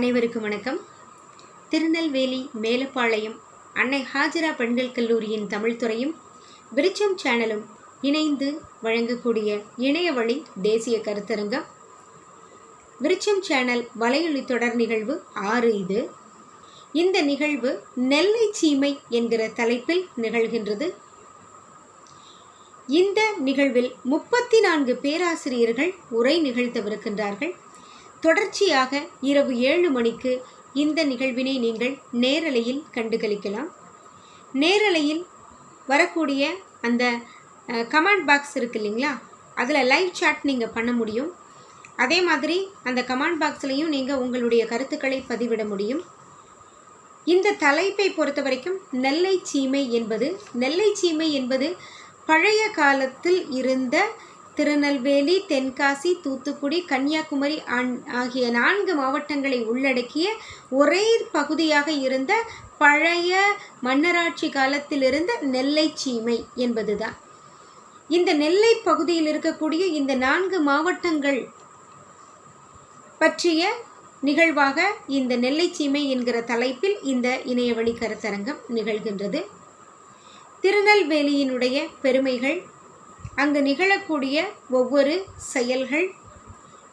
அனைவருக்கும் வணக்கம். திருநெல்வேலி மேலப்பாளையம் அன்னை ஹாஜரா பெண்கள் கல்லூரியின் தமிழ் துறையும் விருச்சம் சேனலும் இணைந்து வழங்கக்கூடிய இணையவழி தேசிய கருத்தரங்கம். விருச்சம் சேனல் வலையொலி தொடர் நிகழ்வு 6. இந்த நிகழ்வு நெல்லை சீமை என்கிற தலைப்பில் நிகழ்கின்றது. இந்த நிகழ்வில் 34 பேராசிரியர்கள் உரை நிகழ்த்தவிருக்கின்றார்கள். தொடர்ச்சியாக இரவு 7 மணிக்கு இந்த நிகழ்வினை நீங்கள் நேரலையில் கண்டுகளிக்கலாம். நேரலையில் வரக்கூடிய அந்த கமெண்ட் பாக்ஸ் இருக்கு இல்லைங்களா, அதில் லைவ் சாட் நீங்கள் பண்ண முடியும். அதே மாதிரி அந்த கமெண்ட் பாக்ஸ்லையும் நீங்கள் உங்களுடைய கருத்துக்களை பதிவிட முடியும். இந்த தலைப்பை பொறுத்த வரைக்கும் நெல்லை சீமை என்பது பழைய காலத்தில் இருந்த திருநெல்வேலி, தென்காசி, தூத்துக்குடி, கன்னியாகுமரி ஆகிய 4 மாவட்டங்களை உள்ளடக்கிய ஒரே பகுதியாக இருந்த பழைய மன்னராட்சி காலத்தில் இருந்த நெல்லை சீமை என்பதுதான். இந்த நெல்லை பகுதியில் இருக்கக்கூடிய இந்த 4 மாவட்டங்கள் பற்றிய நிகழ்வாக இந்த நெல்லை சீமை என்கிற தலைப்பில் இந்த இணையவழி கருத்தரங்கம் நிகழ்கின்றது. திருநெல்வேலியினுடைய பெருமைகள், அங்கு நிகழக்கூடிய ஒவ்வொரு செயல்கள்,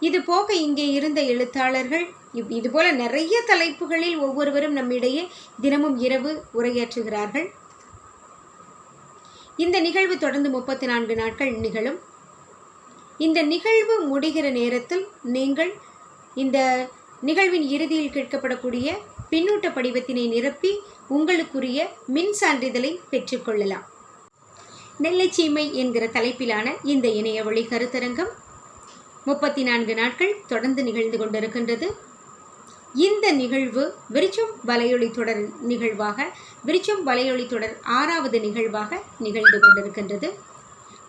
இது போக இங்கே இருந்த எழுத்தாளர்கள், இதுபோல நிறைய தலைப்புகளில் ஒவ்வொருவரும் நம்மிடையே தினமும் இரவு உரையாற்றுகிறார்கள். இந்த நிகழ்வு தொடர்ந்து 34 நாட்கள் நிகழும். இந்த நிகழ்வு முடிகிற நேரத்தில் நீங்கள் இந்த நிகழ்வின் இறுதியில் கேட்கப்படக்கூடிய பின்னூட்ட படிவத்தினை நிரப்பி உங்களுக்குரிய மின் சான்றிதழை பெற்றுக்கொள்ளலாம். நெல்லை சீமை என்கிற தலைப்பிலான இந்த இணையவழி கருத்தரங்கம் 34 நாட்கள் தொடர்ந்து நிகழ்ந்து கொண்டிருக்கின்றது. இந்த நிகழ்வு விருச்சம் வலையொலி தொடர் நிகழ்வாக, விருச்சம் வலையொலி தொடர் 6வது நிகழ்வாக நிகழ்ந்து கொண்டிருக்கின்றது.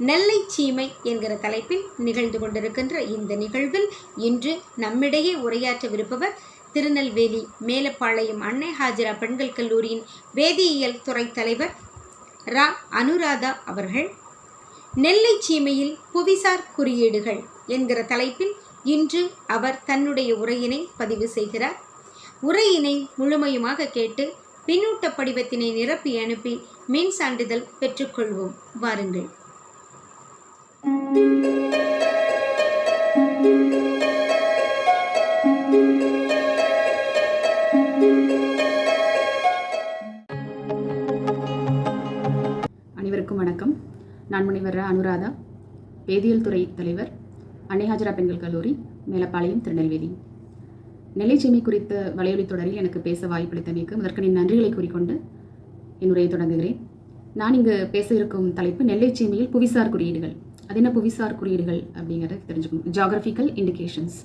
நெல்லை சீமை என்கிற தலைப்பில் நிகழ்ந்து கொண்டிருக்கின்ற இந்த நிகழ்வில் இன்று நம்மிடையே உரையாற்றவிருப்பவர் திருநெல்வேலி மேலப்பாளையம் அன்னை ஹாஜரா பெண்கள் கல்லூரியின் வேதியியல் துறை தலைவர் ரா. அனுராதா அவர்கள். நெல்லை சீமையில் புவிசார் குறியீடுகள் என்கிற தலைப்பில் இன்று அவர் தன்னுடைய உரையினை பதிவு செய்கிறார். உரையினை முழுமையுமாக கேட்டு பின்னூட்ட படிவத்தினை நிரப்பி அனுப்பி மின் சான்றிதழ் பெற்றுக்கொள்வோம். வாருங்கள். அனைவருக்கும் வணக்கம். நான் முனைவர் ரா. அனுராதா, வேதியியல் துறை தலைவர், அன்னை ஹாஜரா பெண்கள் கல்லூரி, மேலப்பாளையம், திருநெல்வேலி. நெல்லை சீமை குறித்த வலையொலி தொடரில் எனக்கு பேச வாய்ப்பளித்தமைக்கு முதற்கனே நன்றிகளை கூறிக்கொண்டு என்னுடைய தொடங்குகிறேன். நான் இங்கு பேச இருக்கும் தலைப்பு நெல்லை சீமையில் புவிசார் குறியீடுகள். அது என்ன புவிசார் குறியீடுகள் அப்படிங்கிறத தெரிஞ்சுக்கணும். Geographical indications.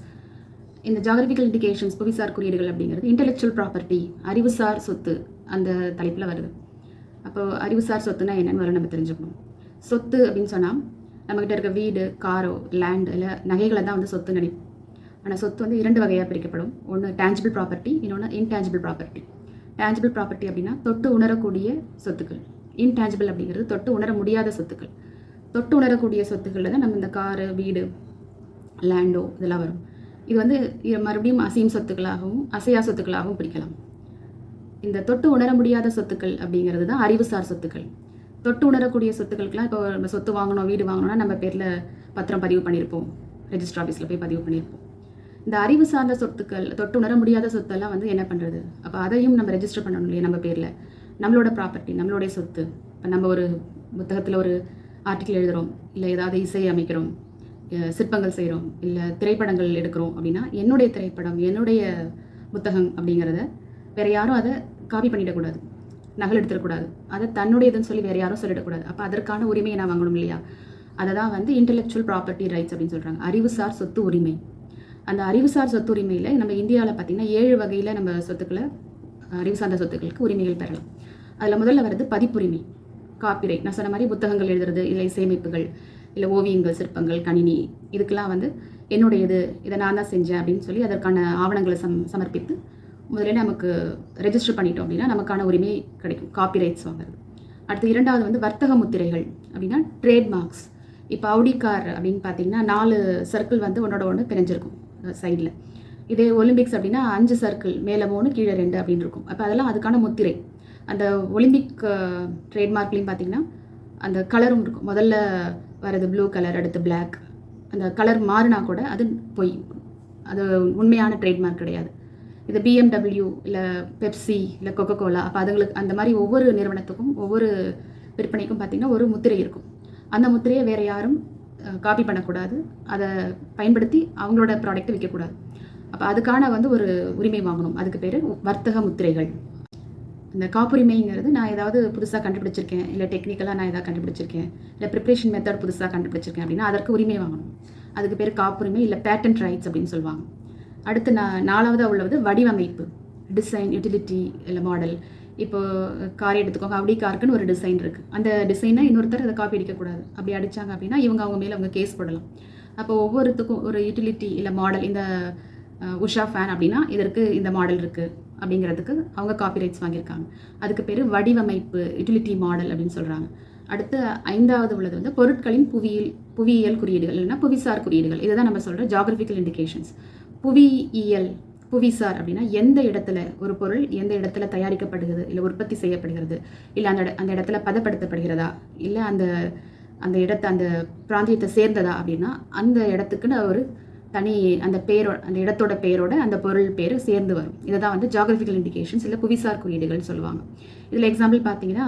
இந்த ஜியாகிரபிக்கல் இண்டிகேஷன்ஸ், புவிசார் குறியீடுகள் அப்படிங்கிறது இன்டெலெக்சுவல் ப்ராப்பர்ட்டி, அறிவுசார் சொத்து, அந்த தலைப்பில் வருது. அப்போ அறிவுசார் சொத்துனா என்னென்னு நம்ம தெரிஞ்சுக்கணும். சொத்து அப்படின்னு சொன்னால் நம்மகிட்ட இருக்க வீடு, காரோ, லேண்டு இல்லை நகைகளை தான் சொத்து நினைப்போம். ஆனால் சொத்து 2 வகையாக பிரிக்கப்படும். ஒன்று டேஞ்சிபிள் ப்ராப்பர்ட்டி, இன்னொன்று இன்டேஞ்சிபிள் ப்ராப்பர்ட்டி. டேஞ்சிபிள் ப்ராப்பர்ட்டி அப்படின்னா தொட்டு உணரக்கூடிய சொத்துக்கள். இன்டேஞ்சிபிள் அப்படிங்கிறது தொட்டு உணர முடியாத சொத்துக்கள். தொட்டு உணரக்கூடிய சொத்துக்களில் தான் நம்ம இந்த காரு, வீடு, லேண்டோ இதெல்லாம் வரும். இது மறுபடியும் அசையும் சொத்துக்களாகவும் அசையா சொத்துக்களாகவும் பிரிக்கலாம். இந்த தொட்டு உணர முடியாத சொத்துக்கள் அப்படிங்கிறது தான் அறிவுசார் சொத்துக்கள். தொட்டு உணரக்கூடிய சொத்துக்களுக்கெல்லாம் இப்போ நம்ம சொத்து வாங்கணும், வீடு வாங்கணும்னா நம்ம பேரில் பத்திரம் பதிவு பண்ணியிருப்போம், ரெஜிஸ்டர் ஆஃபீஸில் போய் பதிவு பண்ணியிருப்போம். இந்த அறிவு சார்ந்த சொத்துக்கள், தொட்டு உணர முடியாத சொத்தெல்லாம் என்ன பண்ணுறது? அப்போ அதையும் நம்ம ரெஜிஸ்டர் பண்ணணும் இல்லையா நம்ம பேரில். நம்மளோட ப்ராப்பர்ட்டி, நம்மளுடைய சொத்து. இப்போ நம்ம ஒரு புத்தகத்தில் ஒரு ஆர்டிக்கிள் எழுதுகிறோம், இல்லை ஏதாவது இசை அமைக்கிறோம், சிற்பங்கள் செய்கிறோம், இல்லை திரைப்படங்கள் எடுக்கிறோம் அப்படின்னா என்னுடைய திரைப்படம், என்னுடைய புத்தகம் அப்படிங்கிறத வேறு யாரும் அதை காப்பி பண்ணிடக்கூடாது, நகல் எடுத்துடக்கூடாது. அதை தன்னுடையதுன்னு சொல்லி வேறு யாரும் சொல்லிடக்கூடாது. அப்போ அதற்கான உரிமையை நான் வாங்கணும் இல்லையா? அதை தான் இன்டெலெக்சுவல் ப்ராப்பர்ட்டி ரைட்ஸ் அப்படின்னு சொல்கிறாங்க. அறிவுசார் சொத்து உரிமை. அந்த அறிவுசார் சொத்து உரிமையில் நம்ம இந்தியாவில் பார்த்திங்கன்னா 7 வகையில் நம்ம சொத்துக்களை, அறிவுசார்ந்த சொத்துக்களுக்கு உரிமைகள் பெறலாம். அதில் முதல்ல வர்றது பதிப்புரிமை, காப்பிரைட். நான் சொன்ன மாதிரி புத்தகங்கள் எழுதுறது, இல்லை இசையமைப்புகள், இல்லை ஓவியங்கள், சிற்பங்கள், கணினி, இதுக்கெல்லாம் என்னுடையது, இதை நான் தான் செஞ்சேன் அப்படின்னு சொல்லி அதற்கான ஆவணங்களை சமர்ப்பித்து முதல்ல நமக்கு ரெஜிஸ்டர் பண்ணிட்டோம் அப்படின்னா நமக்கான உரிமை கிடைக்கும், காப்பிரைட்ஸ் வாங்குறது. அடுத்து 2வது வர்த்தக முத்திரைகள் அப்படின்னா ட்ரேட்மார்க்ஸ். இப்போ அவுடி கார் அப்படின்னு பார்த்தீங்கன்னா 4 சர்க்கிள் ஒன்றோட ஒன்று பிணைஞ்சிருக்கும் சைடில். இதே ஒலிம்பிக்ஸ் அப்படின்னா 5 சர்க்கிள், மேலே 3 கீழே 2 அப்படின்னு இருக்கும். அப்போ அதெல்லாம் அதுக்கான முத்திரை. அந்த ஒலிம்பிக் ட்ரேட்மார்க்லேயும் பார்த்தீங்கன்னா அந்த கலரும் இருக்கும். முதல்ல வரது ப்ளூ கலர், அடுத்து பிளாக். அந்த கலர் மாறினா கூட அது பொய், அது உண்மையான ட்ரேட்மார்க் கிடையாது. இது BMW இல்லை பெப்சி இல்லை கொக்கோகோலா, அப்போ அதுங்களுக்கு அந்த மாதிரி ஒவ்வொரு நிறுவனத்துக்கும் ஒவ்வொரு விற்பனைக்கும் பார்த்திங்கன்னா ஒரு முத்திரை இருக்கும். அந்த முத்திரையை வேறு யாரும் காப்பி பண்ணக்கூடாது, அதை பயன்படுத்தி அவங்களோட ப்ராடக்ட்டை விற்கக்கூடாது. அப்போ அதுக்கான ஒரு உரிமை வாங்கணும். அதுக்கு பேர் வர்த்தக முத்திரைகள். இந்த காப்புரிமைங்கிறது நான் ஏதாவது புதுசாக கண்டுபிடிச்சிருக்கேன், இல்லை டெக்னிக்கலாக நான் ஏதாவது கண்டுபிடிச்சிருக்கேன், இல்லை ப்ரிப்ரேஷன் மெத்தட் புதுசாக கண்டுபிடிச்சிருக்கேன் அப்படின்னா அதற்கு உரிமை வாங்கணும். அதுக்கு பேர் காப்புரிமை இல்லை பேட்டன்ட் ரைட்ஸ் அப்படின்னு சொல்லுவாங்க. அடுத்து 4வதாக உள்ளது வடிவமைப்பு, டிசைன், யூட்டிலிட்டி இல்லை மாடல். இப்போது கார் எடுத்துக்கோங்க, அப்படி காருக்குன்னு ஒரு டிசைன் இருக்குது. அந்த டிசைனை இன்னொருத்தர் அதை காப்பி அடிக்கக்கூடாது. அப்படி அடித்தாங்க அப்படின்னா அவங்க மேலே அவங்க கேஸ் போடலாம். அப்போ ஒவ்வொருத்துக்கும் ஒரு யூட்டிலிட்டி இல்லை மாடல், இந்த உஷா ஃபேன் அப்படின்னா இதற்கு இந்த மாடல் இருக்குது அப்படிங்கிறதுக்கு அவங்க காப்பிரைட்ஸ் வாங்கியிருக்காங்க. அதுக்கு பேர் வடிவமைப்பு, யூட்டிலிட்டி மாடல் அப்படின்னு சொல்கிறாங்க. அடுத்து 5வது உள்ளது பொருட்களின் புவியியல் குறியீடுகள் இல்லைன்னா புவிசார் குறியீடுகள். இதை தான் நம்ம சொல்கிற ஜியாகிரபிக்கல் இண்டிகேஷன்ஸ். புவியியல், புவிசார் அப்படின்னா எந்த இடத்துல ஒரு பொருள் எந்த இடத்துல தயாரிக்கப்படுகிறது, இல்லை உற்பத்தி செய்யப்படுகிறது, இல்லை அந்த இடத்துல பதப்படுத்தப்படுகிறதா, இல்லை அந்த பிராந்தியத்தை சேர்ந்ததா அப்படின்னா அந்த இடத்துக்குன்னு ஒரு தனி அந்த இடத்தோட பேரோட அந்த பொருள் பேர் சேர்ந்து வரும். இதை தான் ஜியாகிரபிக்கல் இண்டிகேஷன்ஸ் இல்லை புவிசார் குறியீடுகள்னு சொல்லுவாங்க. இதில் எக்ஸாம்பிள் பார்த்தீங்கன்னா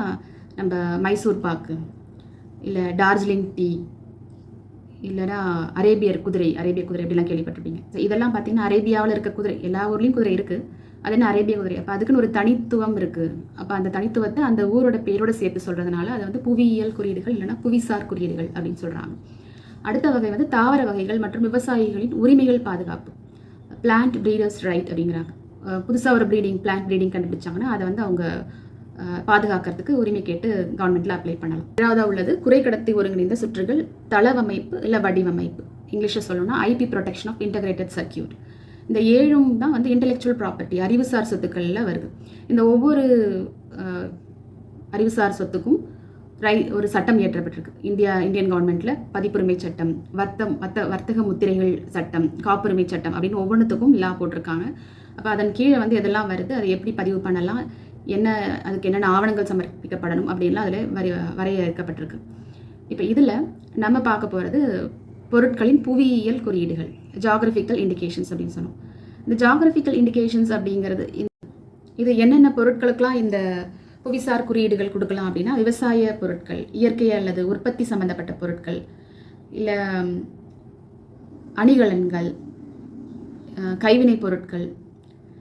நம்ம மைசூர் பாக்கு, இல்லை டார்ஜிலிங் டீ, இல்லைனா அரேபிய குதிரை அப்படிலாம் கேள்விப்பட்டிருப்பீங்க. இதெல்லாம் பார்த்தீங்கன்னா அரேபியாவில் இருக்க குதிரை, எல்லா ஊர்லேயும் குதிரை இருக்குது, அது என்ன அரேபிய குதிரை. அப்போ அதுக்குன்னு ஒரு தனித்துவம் இருக்குது. அப்போ அந்த தனித்துவத்தை அந்த ஊரோட பேரோட சேர்த்து சொல்கிறதுனால அதை புவியியல் குறியீடுகள் இல்லைனா புவிசார் குறியீடுகள் அப்படின்னு சொல்கிறாங்க. அடுத்த வகை தாவர வகைகள் மற்றும் விவசாயிகளின் உரிமைகள் பாதுகாப்பு, பிளான்ட் ப்ரீடர்ஸ் ரைட் அப்படிங்கிறாங்க. புதுசாக ஒரு பிளான்ட் ப்ரீடிங் கண்டுபிடிச்சாங்கன்னா அதை அவங்க பாதுகாக்கிறதுக்கு உரிமை கேட்டு கவர்மெண்ட்டில் அப்ளை பண்ணலாம். 7வது உள்ளது குறைக்கடத்தி ஒருங்கிணைந்த சுற்றுகள், தளவமைப்பு இல்லை வடிவமைப்பு. இங்கிலீஷில் சொல்லணும்னா IP protection of integrated circuit. இந்த 7ம் தான் இன்டெலெக்சுவல் ப்ராப்பர்ட்டி, அறிவுசார் சொத்துக்களில் வருது. இந்த ஒவ்வொரு அறிவுசார் சொத்துக்கும் ஒரு சட்டம் இயற்றப்பட்டிருக்கு. இந்தியன் கவர்மெண்ட்டில் பதிப்புரிமை சட்டம், வர்த்தக முத்திரைகள் சட்டம், காப்புரிமை சட்டம் அப்படின்னு ஒவ்வொன்றுத்துக்கும் லா போட்டிருக்காங்க. அப்போ அதன் கீழே எதெல்லாம் வருது, அதை எப்படி பதிவு பண்ணலாம், அதுக்கு என்னென்ன ஆவணங்கள் சமர்ப்பிக்கப்படணும் அப்படின்லாம் அதில் வரையறுக்கப்பட்டிருக்கு. இப்போ இதில் நம்ம பார்க்க போகிறது பொருட்களின் புவியியல் குறியீடுகள், ஜியாகிரபிக்கல் இண்டிகேஷன்ஸ் அப்படின்னு சொன்னோம். இந்த ஜியாகிரபிக்கல் இண்டிகேஷன்ஸ் அப்படிங்கிறது இது என்னென்ன பொருட்களுக்கெல்லாம் இந்த புவிசார் குறியீடுகள் கொடுக்கலாம் அப்படின்னா விவசாய பொருட்கள், இயற்கை அல்லது உற்பத்தி சம்மந்தப்பட்ட பொருட்கள், இல்லை அணிகலன்கள், கைவினை பொருட்கள்.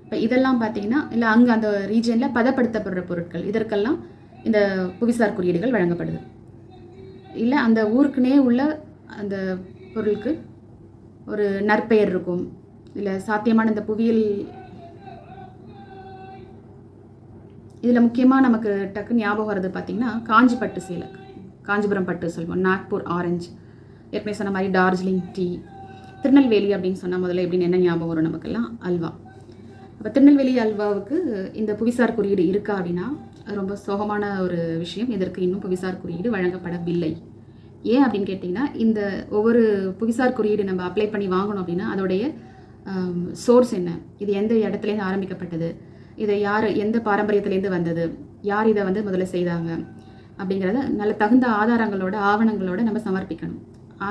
இப்போ இதெல்லாம் பார்த்தீங்கன்னா இல்லை அங்கே அந்த ரீஜனில் பதப்படுத்தப்படுற பொருட்கள், இதற்கெல்லாம் இந்த புவிசார் குறியீடுகள் வழங்கப்படுது. இல்லை அந்த ஊருக்குனே உள்ள அந்த பொருளுக்கு ஒரு நற்பெயர் இருக்கும், இல்லை சாத்தியமான இந்த புவியியல். இதில் முக்கியமாக நமக்கு டக்குன்னு ஞாபகம் வர்றது பார்த்திங்கன்னா காஞ்சி பட்டு சேலை, காஞ்சிபுரம் பட்டு சொல்லுவோம், நாக்பூர் ஆரஞ்சு, ஏற்கனவே சொன்ன மாதிரி டார்ஜிலிங் டீ, திருநெல்வேலி அப்படின்னு சொன்னால் முதல்ல எப்படின்னு என்ன ஞாபகம் வரும் நமக்கெல்லாம், அல்வா. அப்போ திருநெல்வேலி அல்வாவுக்கு இந்த புவிசார் குறியீடு இருக்கா அப்படின்னா ரொம்ப சோகமான ஒரு விஷயம். இதற்கு இன்னும் புவிசார் குறியீடு வழங்கப்படவில்லை. ஏன் அப்படின்னு கேட்டிங்கன்னா இந்த ஒவ்வொரு புவிசார் குறியீடு நம்ம அப்ளை பண்ணி வாங்கணும் அப்படின்னா அதோடைய சோர்ஸ் என்ன, இது எந்த இடத்துலேருந்து ஆரம்பிக்கப்பட்டது, இதை யார் எந்த பாரம்பரியத்துலேருந்து வந்தது, யார் இதை முதல்ல செய்தாங்க அப்படிங்கிறத நல்ல தகுந்த ஆவணங்களோட நம்ம சமர்ப்பிக்கணும்.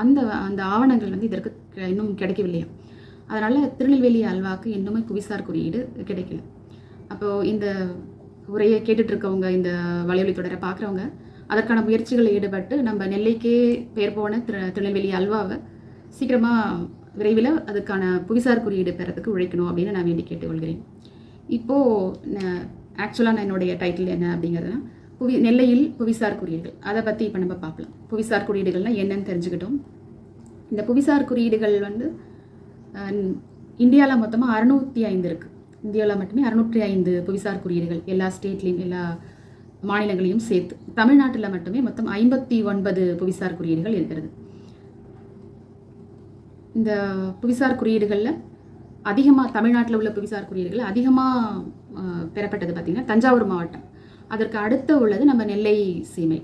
அந்த ஆவணங்கள் இதற்கு இன்னும் கிடைக்கவில்லையா. அதனால் திருநெல்வேலி அல்வாவுக்கு இன்னுமே புவிசார் குறியீடு கிடைக்கல. அப்போது இந்த உரையை கேட்டுட்ருக்கவங்க, இந்த வலையொலி தொடரை பார்க்குறவங்க அதற்கான முயற்சிகளில் ஈடுபட்டு நம்ம நெல்லைக்கே பேர் போன திருநெல்வேலி அல்வாவை சீக்கிரமாக விரைவில் அதுக்கான புவிசார் குறியீடு பெறத்துக்கு உழைக்கணும் அப்படின்னு நான் வேண்டி கேட்டுக்கொள்கிறேன். இப்போது ஆக்சுவலாக நான் என்னுடைய டைட்டில் என்ன அப்படிங்கிறதுனா நெல்லையில் புவிசார் குறியீடுகள், அதை பற்றி இப்போ நம்ம பார்க்கலாம். புவிசார் குறியீடுகள்னால் என்னன்னு தெரிஞ்சுக்கிட்டோம். இந்த புவிசார் குறியீடுகள் இந்தியாவில் மொத்தமாக 605 இருக்குது. இந்தியாவில் மட்டுமே 605 புவிசார் குறியீடுகள், எல்லா ஸ்டேட்லேயும் எல்லா மாநிலங்களையும் சேர்த்து. தமிழ்நாட்டில் மட்டுமே மொத்தம் 59 புவிசார் குறியீடுகள் இருக்கிறது. இந்த புவிசார் குறியீடுகளில் அதிகமாக தமிழ்நாட்டில் உள்ள புவிசார் குறியீடுகள் அதிகமாக பெறப்பட்டது பார்த்திங்கன்னா தஞ்சாவூர் மாவட்டம். அதற்கு அடுத்த உள்ளது நம்ம நெல்லை சீமை.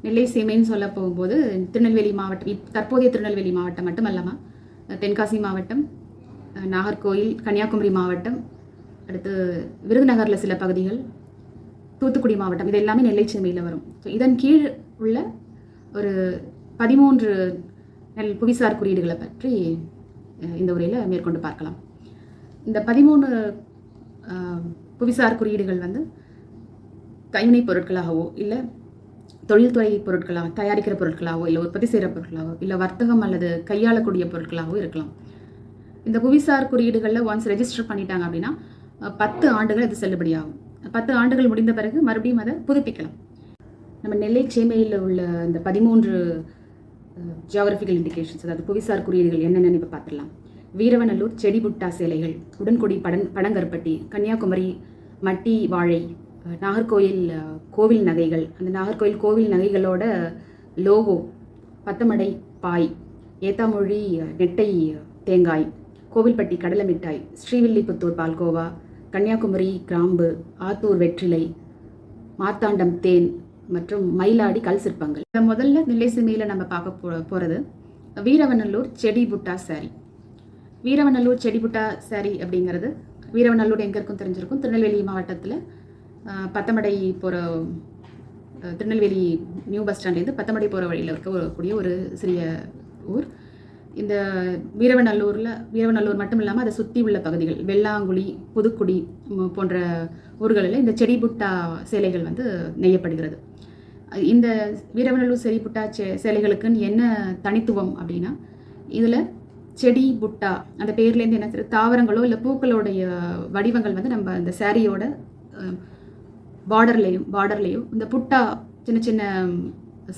நெல்லை சீமைன்னு சொல்ல போகும்போது திருநெல்வேலி மாவட்டம், தற்போதைய திருநெல்வேலி மாவட்டம் மட்டும் இல்லாமல் தென்காசி மாவட்டம், நாகர்கோயில், கன்னியாகுமரி மாவட்டம், அடுத்து விருதுநகரில் சில பகுதிகள், தூத்துக்குடி மாவட்டம், இது எல்லாமே நெல்லை சீமையில் வரும். ஸோ இதன் கீழ் உள்ள ஒரு 13 புவிசார் குறியீடுகளை பற்றி இந்த உரையில் மேற்கொண்டு பார்க்கலாம். இந்த 13 புவிசார் குறியீடுகள் வந்து கைவினைப் பொருட்களாகவோ இல்லை தொழில்துறை பொருட்களாக தயாரிக்கிற பொருட்களாகவோ இல்லை உற்பத்தி செய்கிற பொருட்களாகவோ இல்லை வர்த்தகம் அல்லது கையாளக்கூடிய பொருட்களாகவோ இருக்கலாம். இந்த புவிசார் குறியீடுகளில் ஒன்ஸ் ரெஜிஸ்டர் பண்ணிட்டாங்க அப்படின்னா 10 ஆண்டுகள் அது செல்லுபடியாகும். 10 ஆண்டுகள் முடிந்த பிறகு மறுபடியும் அதை புதுப்பிக்கலாம். நம்ம நெல்லை சேமையில் உள்ள இந்த 13 ஜியாகிரபிக்கல் இண்டிகேஷன்ஸ், அதாவது புவிசார் குறியீடுகள் என்னென்னு இப்போ பார்த்துடலாம். வீரவநல்லூர் செடி புட்டா சேலைகள், உடன்குடி பனங்கருப்பட்டி, கன்னியாகுமரி மட்டி வாழை, நாகர்கோயில் கோவில் நகைகள், அந்த நாகர்கோயில் கோவில் நகைகளோட லோகோ, பத்தமடை பாய், ஏத்தாமொழி நெட்டை தேங்காய், கோவில்பட்டி கடலை மிட்டாய், ஸ்ரீவில்லிபுத்தூர் பால்கோவா, கன்னியாகுமரி கிராம்பு, ஆத்தூர் வெற்றிலை, மார்த்தாண்டம் தேன் மற்றும் மயிலாடி கல் சிற்பங்கள். முதல்ல நெல்லை சீமையில் நம்ம பார்க்க போகிறது வீரவநல்லூர் செடி புட்டா சாரி. வீரவநல்லூர் செடி புட்டா சாரி அப்படிங்கிறது, வீரவநல்லூர் எங்கே இருக்கும் தெரிஞ்சிருக்கும், திருநெல்வேலி மாவட்டத்தில் பத்தமடை போகிற, திருநெல்வேலி நியூ பஸ் ஸ்டாண்ட்லேருந்து பத்தமடை போகிற வழியில் இருக்கக்கூடிய ஒரு சிறிய ஊர். இந்த வீரவநல்லூர் மட்டும் இல்லாமல் அதை சுற்றி உள்ள பகுதிகள், வெள்ளாங்குழி, புதுக்குடி போன்ற ஊர்களில் இந்த செடி புட்டா சேலைகள் வந்து நெய்யப்படுகிறது. இந்த வீரவநல்லூர் செடி புட்டா சேலைகளுக்குன்னு என்ன தனித்துவம் அப்படின்னா, இதில் செடி புட்டா அந்த பேர்லேருந்து என்ன தாவரங்களோ இல்லை பூக்களோடைய வடிவங்கள் வந்து நம்ம இந்த சாரியோட பார்டர்லேயும் இந்த புட்டா சின்ன சின்ன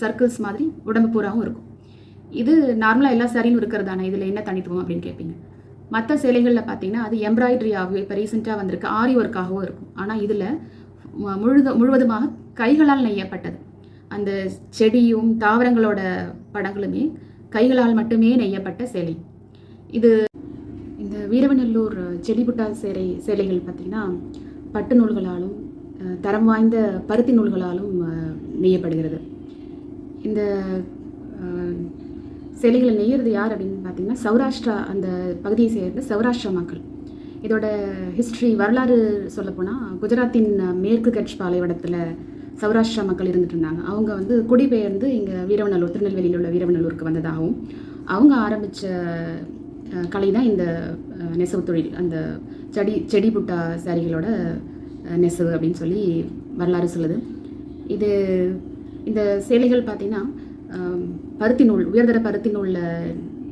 சர்க்கிள்ஸ் மாதிரி உடம்பு பூராவும் இருக்கும். இது நார்மலாக எல்லா சாரியும் இருக்கிறதானே, இதில் என்ன தனித்துவம் அப்படின்னு கேட்பீங்க. மற்ற சேலைகளில் பார்த்தீங்கன்னா அது எம்ப்ராய்டரியாகவோ இப்போ ரீசெண்டாக வந்திருக்கு ஆரி ஒர்க்காகவும் இருக்கும். ஆனால் இதில் முழுவதுமாக கைகளால் நெய்யப்பட்டது. அந்த செடியும் தாவரங்களோட படங்களுமே கைகளால் மட்டுமே நெய்யப்பட்ட சேலை இது. இந்த வீரவநல்லூர் செடிபுட்டா சேலைகள் பார்த்திங்கன்னா பட்டு நூல்களாலும் தரம் வாய்ந்த பருத்தி நூல்களாலும் நெய்யப்படுகிறது. இந்த சேலைகளை நெய்யறது யார் அப்படின்னு பார்த்தீங்கன்னா சௌராஷ்டிரா, அந்த பகுதியை சேர்ந்த சௌராஷ்டிரா மக்கள். இதோட ஹிஸ்ட்ரி வரலாறு சொல்லப்போனால் குஜராத்தின் மேற்கு கட்ச் பாலைவனத்தில் சௌராஷ்டிரா மக்கள் இருந்துட்டு இருந்தாங்க. அவங்க வந்து குடிபெயர்ந்து இங்கே வீரவநல்லூர், திருநெல்வேலியில் உள்ள வீரவநல்லூருக்கு வந்ததாகவும் அவங்க ஆரம்பித்த கலை தான் இந்த நெசவு தொழில், அந்த செடி புட்டா சாரிகளோட நெசவு அப்படின்னு சொல்லி வரலாறு சொல்லுது. இந்த சேலைகள் பார்த்திங்கன்னா பருத்தி நூல், உயர்தர பருத்தி நூலில்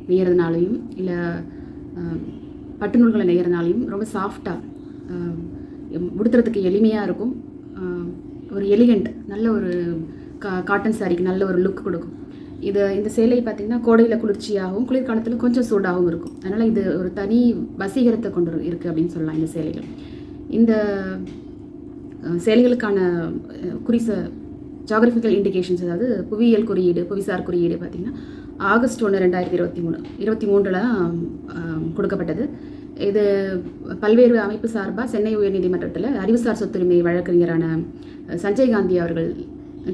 நெய்யறதுனாலையும் இல்லை பட்டு நூல்களை நெய்யறதுனாலையும் ரொம்ப சாஃப்டாக உடுத்துறதுக்கு எளிமையாக இருக்கும். ஒரு எலிகண்ட், நல்ல ஒரு காட்டன் சாரிக்கு நல்ல ஒரு லுக் கொடுக்கும். இந்த சேலை பார்த்திங்கன்னா கோடையில் குளிர்ச்சியாகவும் குளிர்காலத்தில் கொஞ்சம் சூடாகவும் இருக்கும். அதனால் இது ஒரு தனி வசீகரத்தை கொண்டு இருக்குது அப்படின்னு சொல்லலாம் இந்த சேலைகள். இந்த சேலைகளுக்கான ஜியாகிரபிக்கல் இண்டிகேஷன்ஸ், அதாவது புவியியல் குறியீடு, புவிசார் குறியீடு பார்த்திங்கன்னா ஆகஸ்ட் 1, 2023 கொடுக்கப்பட்டது. இது பல்வேறு அமைப்பு சார்பாக சென்னை உயர்நீதிமன்றத்தில் அறிவுசார் சொத்துரிமை வழக்கறிஞரான சஞ்சய் காந்தி அவர்கள்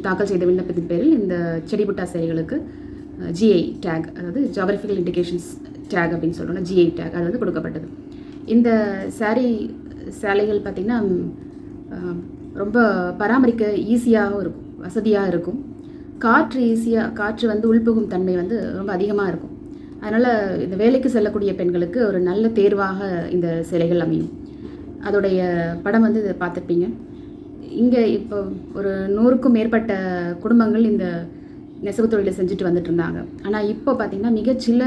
தாக்கல் செய்த விண்ணப்பத்தின் பேரில் இந்த செடிபுட்டா சேலைகளுக்கு ஜிஐ டேக், அதாவது ஜியாகிரபிக்கல் இண்டிகேஷன்ஸ் டேக் அப்படின்னு சொல்கிறோம்னா ஜிஐ டேக், அது வந்து கொடுக்கப்பட்டது. இந்த சேலைகள் பார்த்திங்கன்னா ரொம்ப பராமரிக்க ஈஸியாகவும் இருக்கும், வசதியாக இருக்கும். காற்று வந்து உள்புகும் தன்மை வந்து ரொம்ப அதிகமாக இருக்கும். அதனால் இந்த வேலைக்கு செல்லக்கூடிய பெண்களுக்கு ஒரு நல்ல தேர்வாக இந்த சேலைகள் அமையும். அதோடைய படம் வந்து இதை பார்த்துருப்பீங்க. இங்கே இப்போ ஒரு 100க்கும் மேற்பட்ட குடும்பங்கள் இந்த நெசவு தொழிலை செஞ்சுட்டு வந்துட்டு இருந்தாங்க. ஆனால் இப்போ பார்த்திங்கன்னா மிகச்சில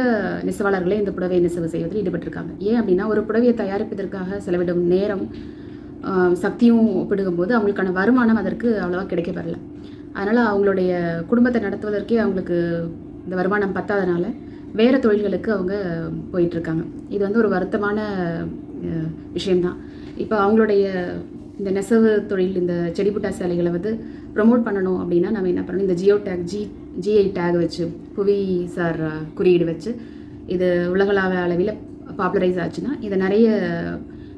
நெசவாளர்களே இந்த புடவை நெசவு செய்வதில் ஈடுபட்டிருக்காங்க. ஏன் அப்படின்னா ஒரு புடவையை தயாரிப்பதற்காக செலவிடும் நேரம் சக்தியும் ஒப்பிடும்போது அவங்களுக்கான வருமானம் அதற்கு அவ்வளோவா கிடைக்கப்பெறல. அதனால் அவங்களுடைய குடும்பத்தை நடத்துவதற்கே அவங்களுக்கு இந்த வருமானம் பத்தாதனால வேறு தொழில்களுக்கு அவங்க போயிட்டுருக்காங்க. இது வந்து ஒரு வருத்தமான விஷயம்தான். இப்போ அவங்களுடைய இந்த நெசவு தொழில், இந்த செடிபுட்டா சேலைகளை வந்து ப்ரமோட் பண்ணணும் அப்படின்னா நம்ம என்ன பண்ணணும், இந்த ஜிஐ டேக் வச்சு, புவிசார் குறியீடு வச்சு இது உலகளாவிய அளவில் பாப்புலரைஸ் ஆச்சுன்னா இதை நிறைய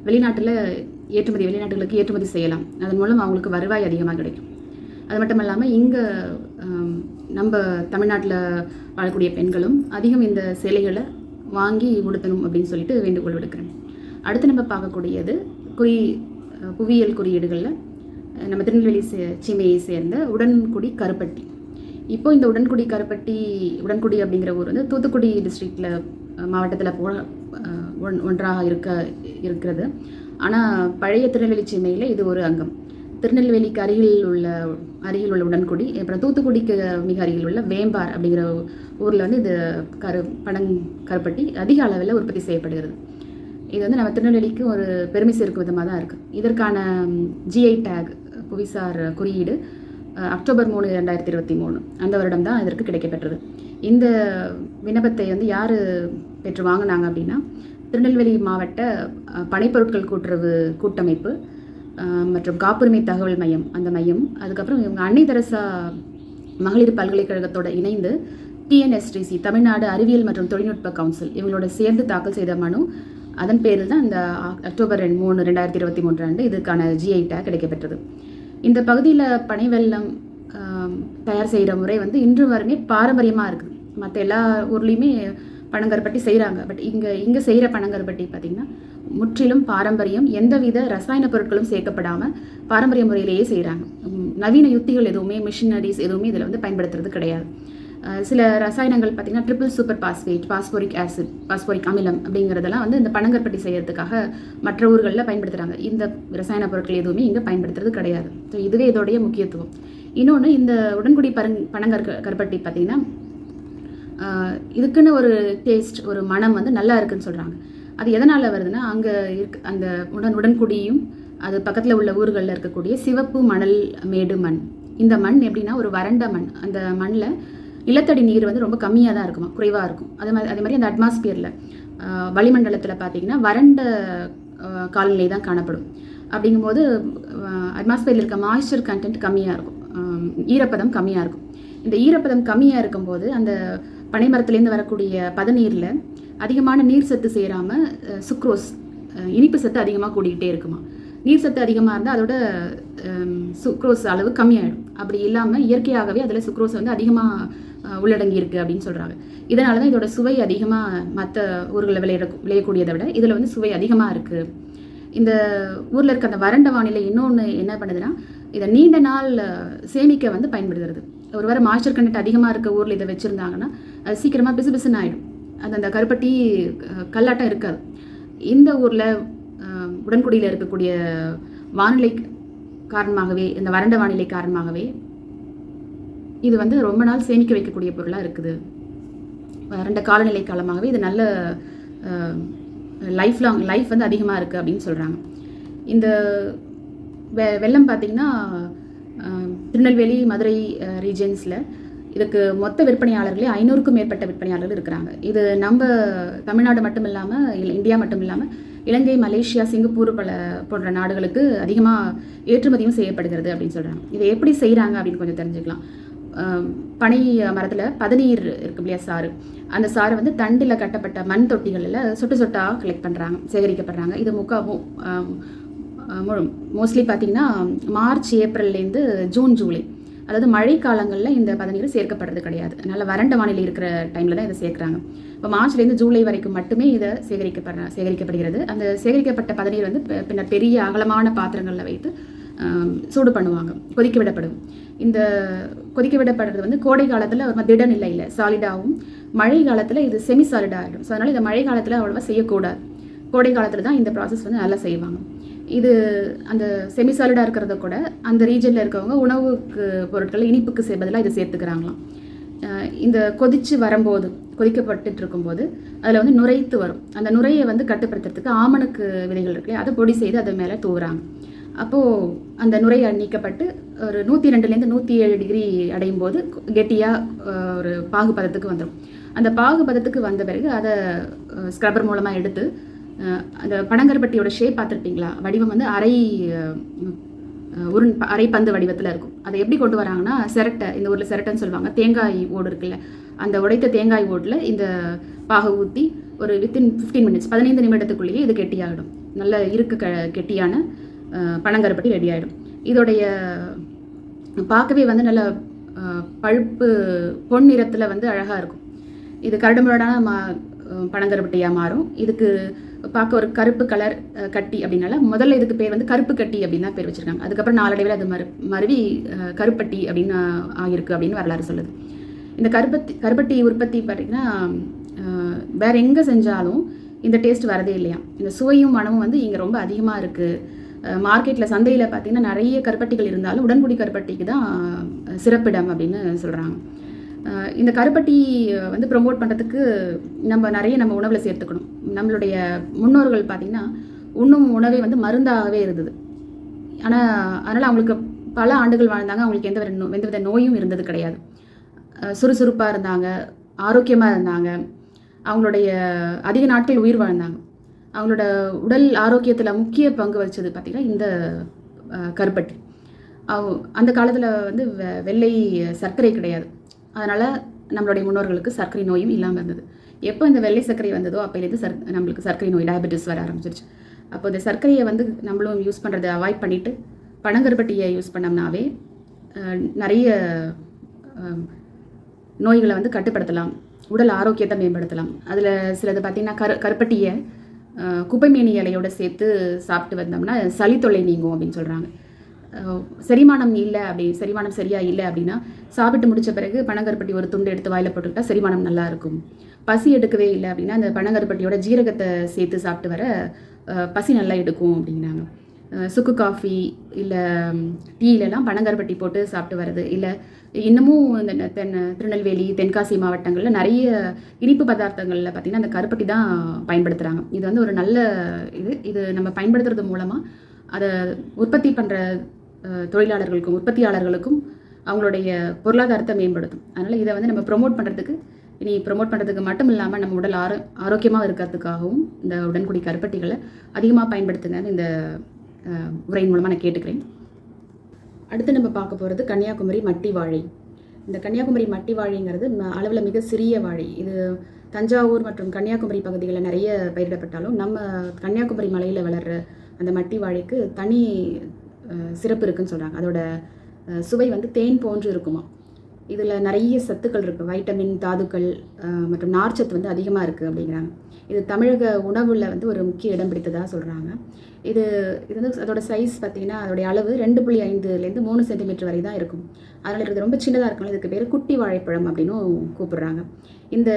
வெளிநாட்டுகளுக்கு ஏற்றுமதி செய்யலாம். அதன் மூலம் அவங்களுக்கு வருவாய் அதிகமாக கிடைக்கும். அது மட்டும் இல்லாமல் இங்கே நம்ம தமிழ்நாட்டில் வாழக்கூடிய பெண்களும் அதிகம் இந்த சேலைகளை வாங்கி உடுத்தணும் அப்படின்னு சொல்லிட்டு வேண்டுகோள் விடுக்கிறேன். அடுத்து நம்ம பார்க்கக்கூடியது புவியியல் குறியீடுகளில் நம்ம திருநெல்வேலி சீமையை சேர்ந்த உடன்குடி கருப்பட்டி. இப்போ இந்த உடன்குடி அப்படிங்கிற ஊர் வந்து தூத்துக்குடி டிஸ்ட்ரிக்டில் மாவட்டத்தில் ஒன்றாக இருக்கிறது. ஆனால் பழைய திருநெல்வேலி சீமையில் இது ஒரு அங்கம். திருநெல்வேலிக்கு அருகில் உள்ள உடன்குடி, அப்புறம் தூத்துக்குடிக்கு மிக அருகில் உள்ள வேம்பார் அப்படிங்கிற ஊரில் வந்து இது கருப்பட்டி அதிக அளவில் உற்பத்தி செய்யப்படுகிறது. இது வந்து நம்ம திருநெல்வேலிக்கு ஒரு பெருமை சேர்க்கும் விதமாக தான் இருக்குது. இதற்கான GI டேக் புவிசார் குறியீடு அக்டோபர் 3, 2023 அந்த வருடம் தான் இதற்கு கிடைக்கப்பெற்றது. இந்த விண்ணப்பத்தை வந்து யார் பெற்று வாங்கினாங்க அப்படின்னா, திருநெல்வேலி மாவட்ட பனைப்பொருட்கள் கூட்டுறவு கூட்டமைப்பு மற்றும் காப்புரிமை தகவல் மையம், அந்த மையம், அதுக்கப்புறம் இவங்க அன்னை தெரசா மகளிர் பல்கலைக்கழகத்தோடு இணைந்து TNSTC தமிழ்நாடு அறிவியல் மற்றும் தொழில்நுட்ப கவுன்சில் இவங்களோட சேர்ந்து தாக்கல் செய்த மனு, அதன் பேரில் தான் இந்த அக்டோபர் 3, 2023 இதுக்கான GI டேக் கிடைக்கப்பெற்றது. இந்த பகுதியில் பனை வெல்லம் தயார் செய்கிற முறை வந்து இன்று வரைமே பாரம்பரியமாக இருக்குது. மற்ற எல்லா ஊர்லேயுமே பனங்கருப்பட்டி செய்கிறாங்க. பட் இங்கே செய்கிற பனங்கருப்பட்டி பார்த்திங்கன்னா முற்றிலும் பாரம்பரியம், எந்தவித ரசாயன பொருட்களும் சேர்க்கப்படாமல் பாரம்பரிய முறையிலேயே செய்கிறாங்க. நவீன யுத்திகள் எதுவுமே, மிஷினரிஸ் எதுவுமே இதில் வந்து பயன்படுத்துறது கிடையாது. சில ரசாயனங்கள் பார்த்திங்கன்னா triple super phosphate, phosphoric acid, phosphoric அமிலம் அப்படிங்கிறதெல்லாம் வந்து இந்த பனங்கருப்பட்டி செய்கிறதுக்காக மற்ற ஊர்களில் பயன்படுத்துகிறாங்க. இந்த ரசாயன பொருட்கள் எதுவுமே இங்கே பயன்படுத்துறது கிடையாது. ஸோ இதுவே இதோடைய முக்கியத்துவம். இன்னொன்று, இந்த உடன்குடி கருப்பட்டி பார்த்திங்கன்னா இதுக்குன்னு ஒரு டேஸ்ட், ஒரு மனம் வந்து நல்லா இருக்குதுன்னு சொல்கிறாங்க. அது எதனால் வருதுன்னா, அங்கே அந்த உடன்குடியும் அது பக்கத்தில் உள்ள ஊர்களில் இருக்கக்கூடிய சிவப்பு மணல் மேடு மண். இந்த மண் எப்படின்னா ஒரு வறண்ட மண். அந்த மண்ணில் நிலத்தடி நீர் வந்து ரொம்ப கம்மியாக தான் இருக்குமா, குறைவாக இருக்கும். அதே மாதிரி அந்த அட்மாஸ்பியரில் வளிமண்டலத்தில் பார்த்திங்கன்னா வறண்ட காலநிலை தான் காணப்படும். அப்படிங்கும்போது அட்மாஸ்பியரில் இருக்க மாய்ஸ்சர் கண்டென்ட் கம்மியாக இருக்கும், ஈரப்பதம் கம்மியாக இருக்கும். இந்த ஈரப்பதம் கம்மியாக இருக்கும்போது அந்த பனை மரத்துலேருந்து வரக்கூடிய பதநீரில் அதிகமான நீர் சத்து சேராமல் சுக்ரோஸ், இனிப்பு சத்து அதிகமாக கூடிக்கிட்டே இருக்குமா. நீர் சத்து அதிகமாக இருந்தால் அதோட சுக்ரோஸ் அளவு கம்மியாகிடும். அப்படி இல்லாமல் இயற்கையாகவே அதில் சுக்ரோஸ் வந்து அதிகமாக உள்ளடங்கி இருக்குது அப்படின்னு சொல்கிறாங்க. இதனால தான் இதோட சுவை அதிகமாக மற்ற ஊர்களில் விளையக்கூடியதை விட இதில் வந்து சுவை அதிகமாக இருக்குது. இந்த ஊரில் இருக்க அந்த வறண்ட வானிலை இன்னொன்று என்ன பண்ணுதுன்னா, இதை நீண்ட நாள் சேமிக்க வந்து பயன்படுகிறது. ஒரு வேறு மாய்ஸ்சர் கண்டென்ட் அதிகமாக இருக்க ஊரில் இதை வச்சுருந்தாங்கன்னா அது சீக்கிரமாக பிசுபிசுன்னு ஆகிடும். அந்த கருப்பட்டி கல்லாட்டம் இருக்காது. இந்த ஊரில் உடன்குடியில் இருக்கக்கூடிய வானிலை காரணமாகவே, இந்த வறண்ட வானிலை காரணமாகவே இது வந்து ரொம்ப நாள் சேமிக்க வைக்கக்கூடிய பொருளாக இருக்குது. வறண்ட காலநிலை காலமாகவே இது நல்ல லைஃப் வந்து அதிகமாக இருக்குது அப்படின்னு சொல்கிறாங்க. இந்த வெல்லம் பார்த்திங்கன்னா திருநெல்வேலி, மதுரை ரீஜன்ஸில் இதுக்கு மொத்த விற்பனையாளர்களே 500க்கும் மேற்பட்ட விற்பனையாளர்கள் இருக்கிறாங்க. இது நம்ம தமிழ்நாடு மட்டும் இல்லாமல், இந்தியா மட்டும் இல்லாமல் இலங்கை, மலேசியா, சிங்கப்பூர் போன்ற நாடுகளுக்கு அதிகமாக ஏற்றுமதியும் செய்யப்படுகிறது அப்படின்னு சொல்கிறாங்க. இதை எப்படி செய்கிறாங்க அப்படின்னு கொஞ்சம் தெரிஞ்சுக்கலாம். பனை மரத்தில் பதநீர் இருக்கு இல்லையா, சாறு, அந்த சாரை வந்து தண்டில் கட்டப்பட்ட மண் தொட்டிகளில் சொட்டு சொட்டாக கலெக்ட் பண்ணுறாங்க, சேகரிக்கப்படுறாங்க. இது மோஸ்ட்லி பார்த்திங்கன்னா மார்ச், ஏப்ரல்லேருந்து ஜூன், ஜூலை, அதாவது மழை காலங்களில் இந்த பதநீர் சேர்க்கப்படுறது கிடையாது. அதனால் வறண்ட வானிலை இருக்கிற டைமில் தான் இதை சேர்க்குறாங்க. இப்போ மார்ச்லேருந்து ஜூலை வரைக்கும் மட்டுமே இதை சேகரிக்கப்படுகிறது. அந்த சேகரிக்கப்பட்ட பதநீர் வந்து பின்னர் பெரிய அகலமான பாத்திரங்களில் வைத்து சூடு பண்ணுவாங்க, கொதிக்க விடப்படும். இந்த கொதிக்க விடப்படுறது வந்து கோடை காலத்தில் ஒரு திட நிலையில் சாலிடாகவும், மழை காலத்தில் இது செமி சாலிடாக ஆகிடும். ஸோ அதனால் இந்த மழை காலத்தில் அவ்வளோவா செய்யக்கூடாது. கோடை காலத்தில் தான் இந்த ப்ராசஸ் வந்து நல்லா செய்வாங்க. இது அந்த செமி சாலிடாக இருக்கிறத கூட அந்த ரீஜனில் இருக்கவங்க உணவுக்கு பொருட்கள் இனிப்புக்கு பதிலாக இதை சேர்த்துக்கிறாங்களாம். இந்த கொதிக்கப்பட்டு இருக்கும்போது அதில் வந்து நுரைத்து வரும். அந்த நுரையை வந்து கட்டுப்படுத்துறதுக்கு ஆமணக்கு விதைகள் இருக்குல்லையே, அதை பொடி செய்து அது மேலே தூவுறாங்க. அப்போது அந்த நுரை நீக்கப்பட்டு ஒரு 102லேருந்து 107 டிகிரி அடையும் போது கெட்டியாக ஒரு பாகுபதத்துக்கு வந்துடும். அந்த பாகுபதத்துக்கு வந்த பிறகு அதை ஸ்க்ரப்பர் மூலமாக எடுத்து அந்த பனங்கருப்பட்டியோட ஷேப் பார்த்துருப்பீங்களா, வடிவம் வந்து அரை பந்து வடிவத்தில் இருக்கும். அதை எப்படி கொண்டு வராங்கன்னா, சிரட்டை, இந்த ஊரில் சிரட்டைன்னு சொல்லுவாங்க, தேங்காய் ஓடு இருக்குல்ல, அந்த உடைத்த தேங்காய் ஓட்டில் இந்த பாகை ஊற்றி ஒரு வித்தின் 15 மினிட்ஸ், 15 நிமிடத்துக்குள்ளேயே இது கெட்டியாகிடும். நல்ல கெட்டியான பனங்கருப்பட்டி ரெடி ஆகிடும். இதோடைய பார்க்கவே வந்து நல்ல பழுப்பு பொன் நிறத்தில் வந்து அழகாக இருக்கும். இது கரடுமுரடான பனங்கருப்பட்டியாக மாறும். இதுக்கு பார்க்க ஒரு கருப்பு கலர் கட்டி அப்படின்னால முதல்ல இதுக்கு பேர் வந்து கருப்பு கட்டி அப்படின்னு தான் பேர் வச்சுருக்காங்க. அதுக்கப்புறம் நாளடைவில் அது மருவி கருப்பட்டி அப்படின்னு ஆகிருக்கு அப்படின்னு வரலாறு சொல்லுது. இந்த கருப்பட்டி உற்பத்தி பார்த்திங்கன்னா வேறு எங்கே செஞ்சாலும் இந்த டேஸ்ட் வரதே இல்லையா. இந்த சுவையும் மனமும் வந்து இங்கே ரொம்ப அதிகமாக இருக்குது. மார்க்கெட்டில் சந்தையில் பார்த்திங்கன்னா நிறைய கருப்பட்டிகள் இருந்தாலும் உடன்குடி கருப்பட்டிக்கு தான் சிறப்பிடம் அப்படின்னு சொல்கிறாங்க. இந்த கருப்பட்டி வந்து ப்ரொமோட் பண்ணுறதுக்கு நம்ம உணவில் சேர்த்துக்கணும். நம்மளுடைய முன்னோர்கள் பார்த்திங்கன்னா உண்ணும் உணவே வந்து மருந்தாகவே இருந்தது. அதனால் அவங்களுக்கு பல ஆண்டுகள் வாழ்ந்தாங்க. அவங்களுக்கு எந்தவித நோயும் இருந்தது கிடையாது. சுறுசுறுப்பாக இருந்தாங்க, ஆரோக்கியமாக இருந்தாங்க, அவங்களுடைய அதிக நாட்கள் உயிர் வாழ்ந்தாங்க. அவங்களோட உடல் ஆரோக்கியத்தில் முக்கிய பங்கு வச்சது பார்த்திங்கன்னா இந்த கருப்பட்டி. அந்த காலத்தில் வந்து வெள்ளை சர்க்கரை கிடையாது. அதனால் நம்மளுடைய முன்னோர்களுக்கு சர்க்கரை நோயும் இல்லாமல் இருந்தது. எப்போ இந்த வெள்ளை சர்க்கரை வந்ததோ அப்போலேருந்து நம்மளுக்கு சர்க்கரை நோய், டயபெட்டிஸ் வர ஆரம்பிச்சிருச்சு. அப்போ இந்த சர்க்கரையை வந்து நம்மளும் யூஸ் பண்ணுறதை அவாய்ட் பண்ணிவிட்டு பனங்கருப்பட்டியை யூஸ் பண்ணோம்னாவே நிறைய நோய்களை வந்து கட்டுப்படுத்தலாம், உடல் ஆரோக்கியத்தை மேம்படுத்தலாம். அதில் சிலது பார்த்திங்கன்னா கருப்பட்டியை குப்பைமேனி இலையோடு சேர்த்து சாப்பிட்டு வந்தோம்னா சளி தொல்லை நீங்கும் அப்படின்னு சொல்கிறாங்க. செரிமானம் சரியாக இல்லை அப்படின்னா சாப்பிட்டு முடித்த பிறகு பனங்கருப்பட்டி ஒரு துண்டு எடுத்து வாயில் போட்டுக்கிட்டால் செரிமானம் நல்லா இருக்கும். பசி எடுக்கவே இல்லை அப்படின்னா அந்த பனங்கருப்பட்டியோட ஜீரகத்தை சேர்த்து சாப்பிட்டு வர பசி நல்லா எடுக்கும் அப்படிங்கிறாங்க. சுக்கு காஃபி இல்லை டீலெலாம் பனங்கருப்பட்டி போட்டு சாப்பிட்டு வர்றது, இல்லை இன்னமும் இந்த திருநெல்வேலி தென்காசி மாவட்டங்களில் நிறைய இனிப்பு பதார்த்தங்களில் பார்த்திங்கன்னா அந்த கருப்பட்டி தான் பயன்படுத்துகிறாங்க. இது வந்து ஒரு நல்ல இது நம்ம பயன்படுத்துறது மூலமாக அதை உற்பத்தி பண்ணுற தொழிலாளர்களுக்கும் உற்பத்தியாளர்களுக்கும் அவங்களுடைய பொருளாதாரத்தை மேம்படுத்தும். அதனால் இதை வந்து நம்ம ப்ரொமோட் பண்ணுறதுக்கு மட்டும் இல்லாமல் நம்ம உடல் ஆரோக்கியமாக இருக்கிறதுக்காகவும் இந்த உடன்குடி கருப்பட்டிகளை அதிகமாக பயன்படுத்துங்கன்னு இந்த உரையின் மூலமாக நான் கேட்டுக்கிறேன். அடுத்து நம்ம பார்க்க போகிறது கன்னியாகுமரி மட்டி வாழை. இந்த கன்னியாகுமரி மட்டி வாழைங்கிறது அளவில் மிக சிறிய வாழை. இது தஞ்சாவூர் மற்றும் கன்னியாகுமரி பகுதிகளில் நிறைய பயிரிடப்பட்டாலும் நம்ம கன்னியாகுமரி மலையில் வளர்கிற அந்த மட்டி வாழைக்கு தனி சிறப்பு இருக்குதுன்னு சொல்கிறாங்க. அதோட சுவை வந்து தேன் போன்று இருக்குமா. இதில் நிறைய சத்துக்கள் இருக்குது, வைட்டமின், தாதுக்கள் மற்றும் நார்ச்சத்து வந்து அதிகமாக இருக்குது அப்படிங்கிறாங்க. இது தமிழக உணவில் வந்து ஒரு முக்கிய இடம் பிடித்ததாக சொல்கிறாங்க. இது வந்து அதோட சைஸ் பார்த்திங்கன்னா அதோடைய அளவு 2.5லேருந்து 3 சென்டிமீட்டர் வரை தான் இருக்கும். அதனால் இது ரொம்ப சின்னதாக இருக்கணும். இதுக்கு பேர் குட்டி வாழைப்பழம் அப்படின்னும் கூப்பிடுறாங்க. இந்த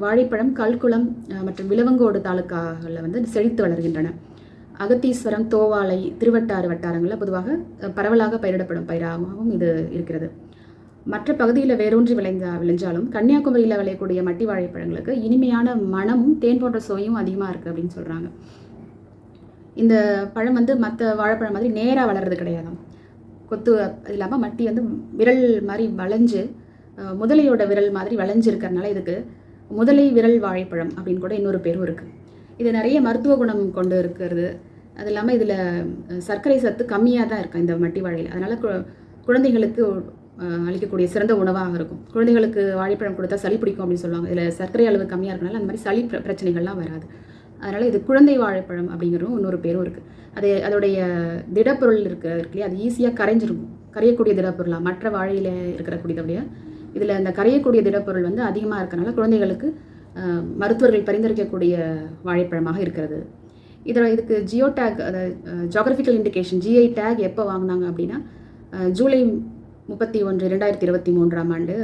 வாழைப்பழம் கல்குளம் மற்றும் விலவங்கோடு தாலுக்காகளில் வந்து செழித்து வளர்கின்றன. அகத்தீஸ்வரம், தோவாளை, திருவட்டாறு வட்டாரங்களில் பொதுவாக பரவலாக பயிரிடப்படும் பயிராகவும் இது இருக்கிறது. மற்ற பகுதியில் வேரூன்றி விளைஞ்சாலும் கன்னியாகுமரியில் விளையக்கூடிய மட்டி வாழைப்பழங்களுக்கு இனிமையான மனமும் தேன் போன்ற சுவையும் அதிகமாக இருக்குது அப்படின்னு சொல்கிறாங்க. இந்த பழம் வந்து மற்ற வாழைப்பழம் மாதிரி நேராக வளர்றது கிடையாது. கொத்து இல்லாமல் மட்டி வந்து விரல் மாதிரி வளைஞ்சு, முதலையோட விரல் மாதிரி வளைஞ்சிருக்கிறதுனால இதுக்கு முதலை விரல் வாழைப்பழம் அப்படின்னு கூட இன்னொரு பேரும் இருக்குது. இது நிறைய மருத்துவ குணம் கொண்டு இருக்கிறது. அது இல்லாமல் இதில் சர்க்கரை சத்து கம்மியாக தான் இருக்கும் இந்த மட்டி வாழையில். அதனால் குழந்தைகளுக்கு அளிக்கக்கூடிய சிறந்த உணவாக இருக்கும். குழந்தைகளுக்கு வாழைப்பழம் கொடுத்தா சளி பிடிக்கும் அப்படின்னு சொல்லுவாங்க. இதில் சர்க்கரை அளவு கம்மியாக இருக்கனால அந்த மாதிரி சளி பிரச்சனைகள்லாம் வராது. அதனால் இது குழந்தை வாழைப்பழம் அப்படிங்கிறதும் இன்னொரு பேரும் இருக்குது. அதோடைய திடப்பொருள் இருக்கு இல்லையா, அது ஈஸியாக கரையக்கூடிய திடப்பொருளாக மற்ற வாழையில் இருக்கக்கூடியதோடைய இதில் அந்த கரையக்கூடிய திடப்பொருள் வந்து அதிகமாக இருக்கனால குழந்தைகளுக்கு மருத்துவர்கள் பரிந்துரைக்கக்கூடிய வாழைப்பழமாக இருக்கிறது. இதுக்கு ஜியோ டேக், அதாவது ஜியோகிராஃபிக்கல் இண்டிகேஷன், GI டேக் எப்போ வாங்கினாங்க அப்படின்னா ஜூலை 31, 2023ஆம் ஆண்டு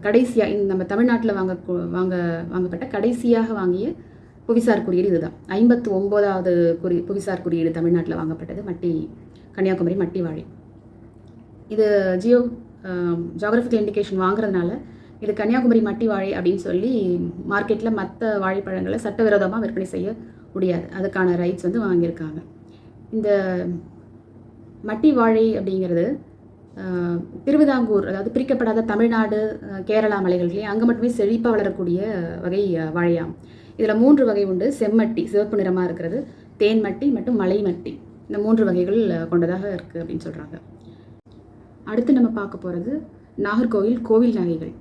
கடைசியாக நம்ம தமிழ்நாட்டில் வாங்கப்பட்ட கடைசியாக வாங்கிய புவிசார் குறியீடு இதுதான். 59வது புவிசார் குறியீடு தமிழ்நாட்டில் வாங்கப்பட்டது கன்னியாகுமரி மட்டி வாழை. இது ஜியோகிராஃபிக்கல் இண்டிகேஷன் வாங்குறதுனால இது கன்னியாகுமரி மட்டி வாழை அப்படின்னு சொல்லி மார்க்கெட்டில் மற்ற வாழைப்பழங்களை சட்டவிரோதமாக விற்பனை செய்ய முடியாது. அதுக்கான ரைட்ஸ் வந்து வாங்கியிருக்காங்க. இந்த மட்டி வாழை அப்படிங்கிறது திருவிதாங்கூர், அதாவது பிரிக்கப்படாத தமிழ்நாடு, கேரளா மலைகள்லேயே அங்கே மட்டுமே செழிப்பாக வளரக்கூடிய வகை வாழையாம். இதில் 3 வகை உண்டு. செம்மட்டி, சிவப்பு நிறமாக இருக்கிறது, தேன்மட்டி மற்றும் மலைமட்டி. இந்த 3 வகைகள் கொண்டதாக இருக்குது அப்படின்னு சொல்கிறாங்க. அடுத்து நம்ம பார்க்க போகிறது நாகர்கோவில் கோவில் நகைகள்.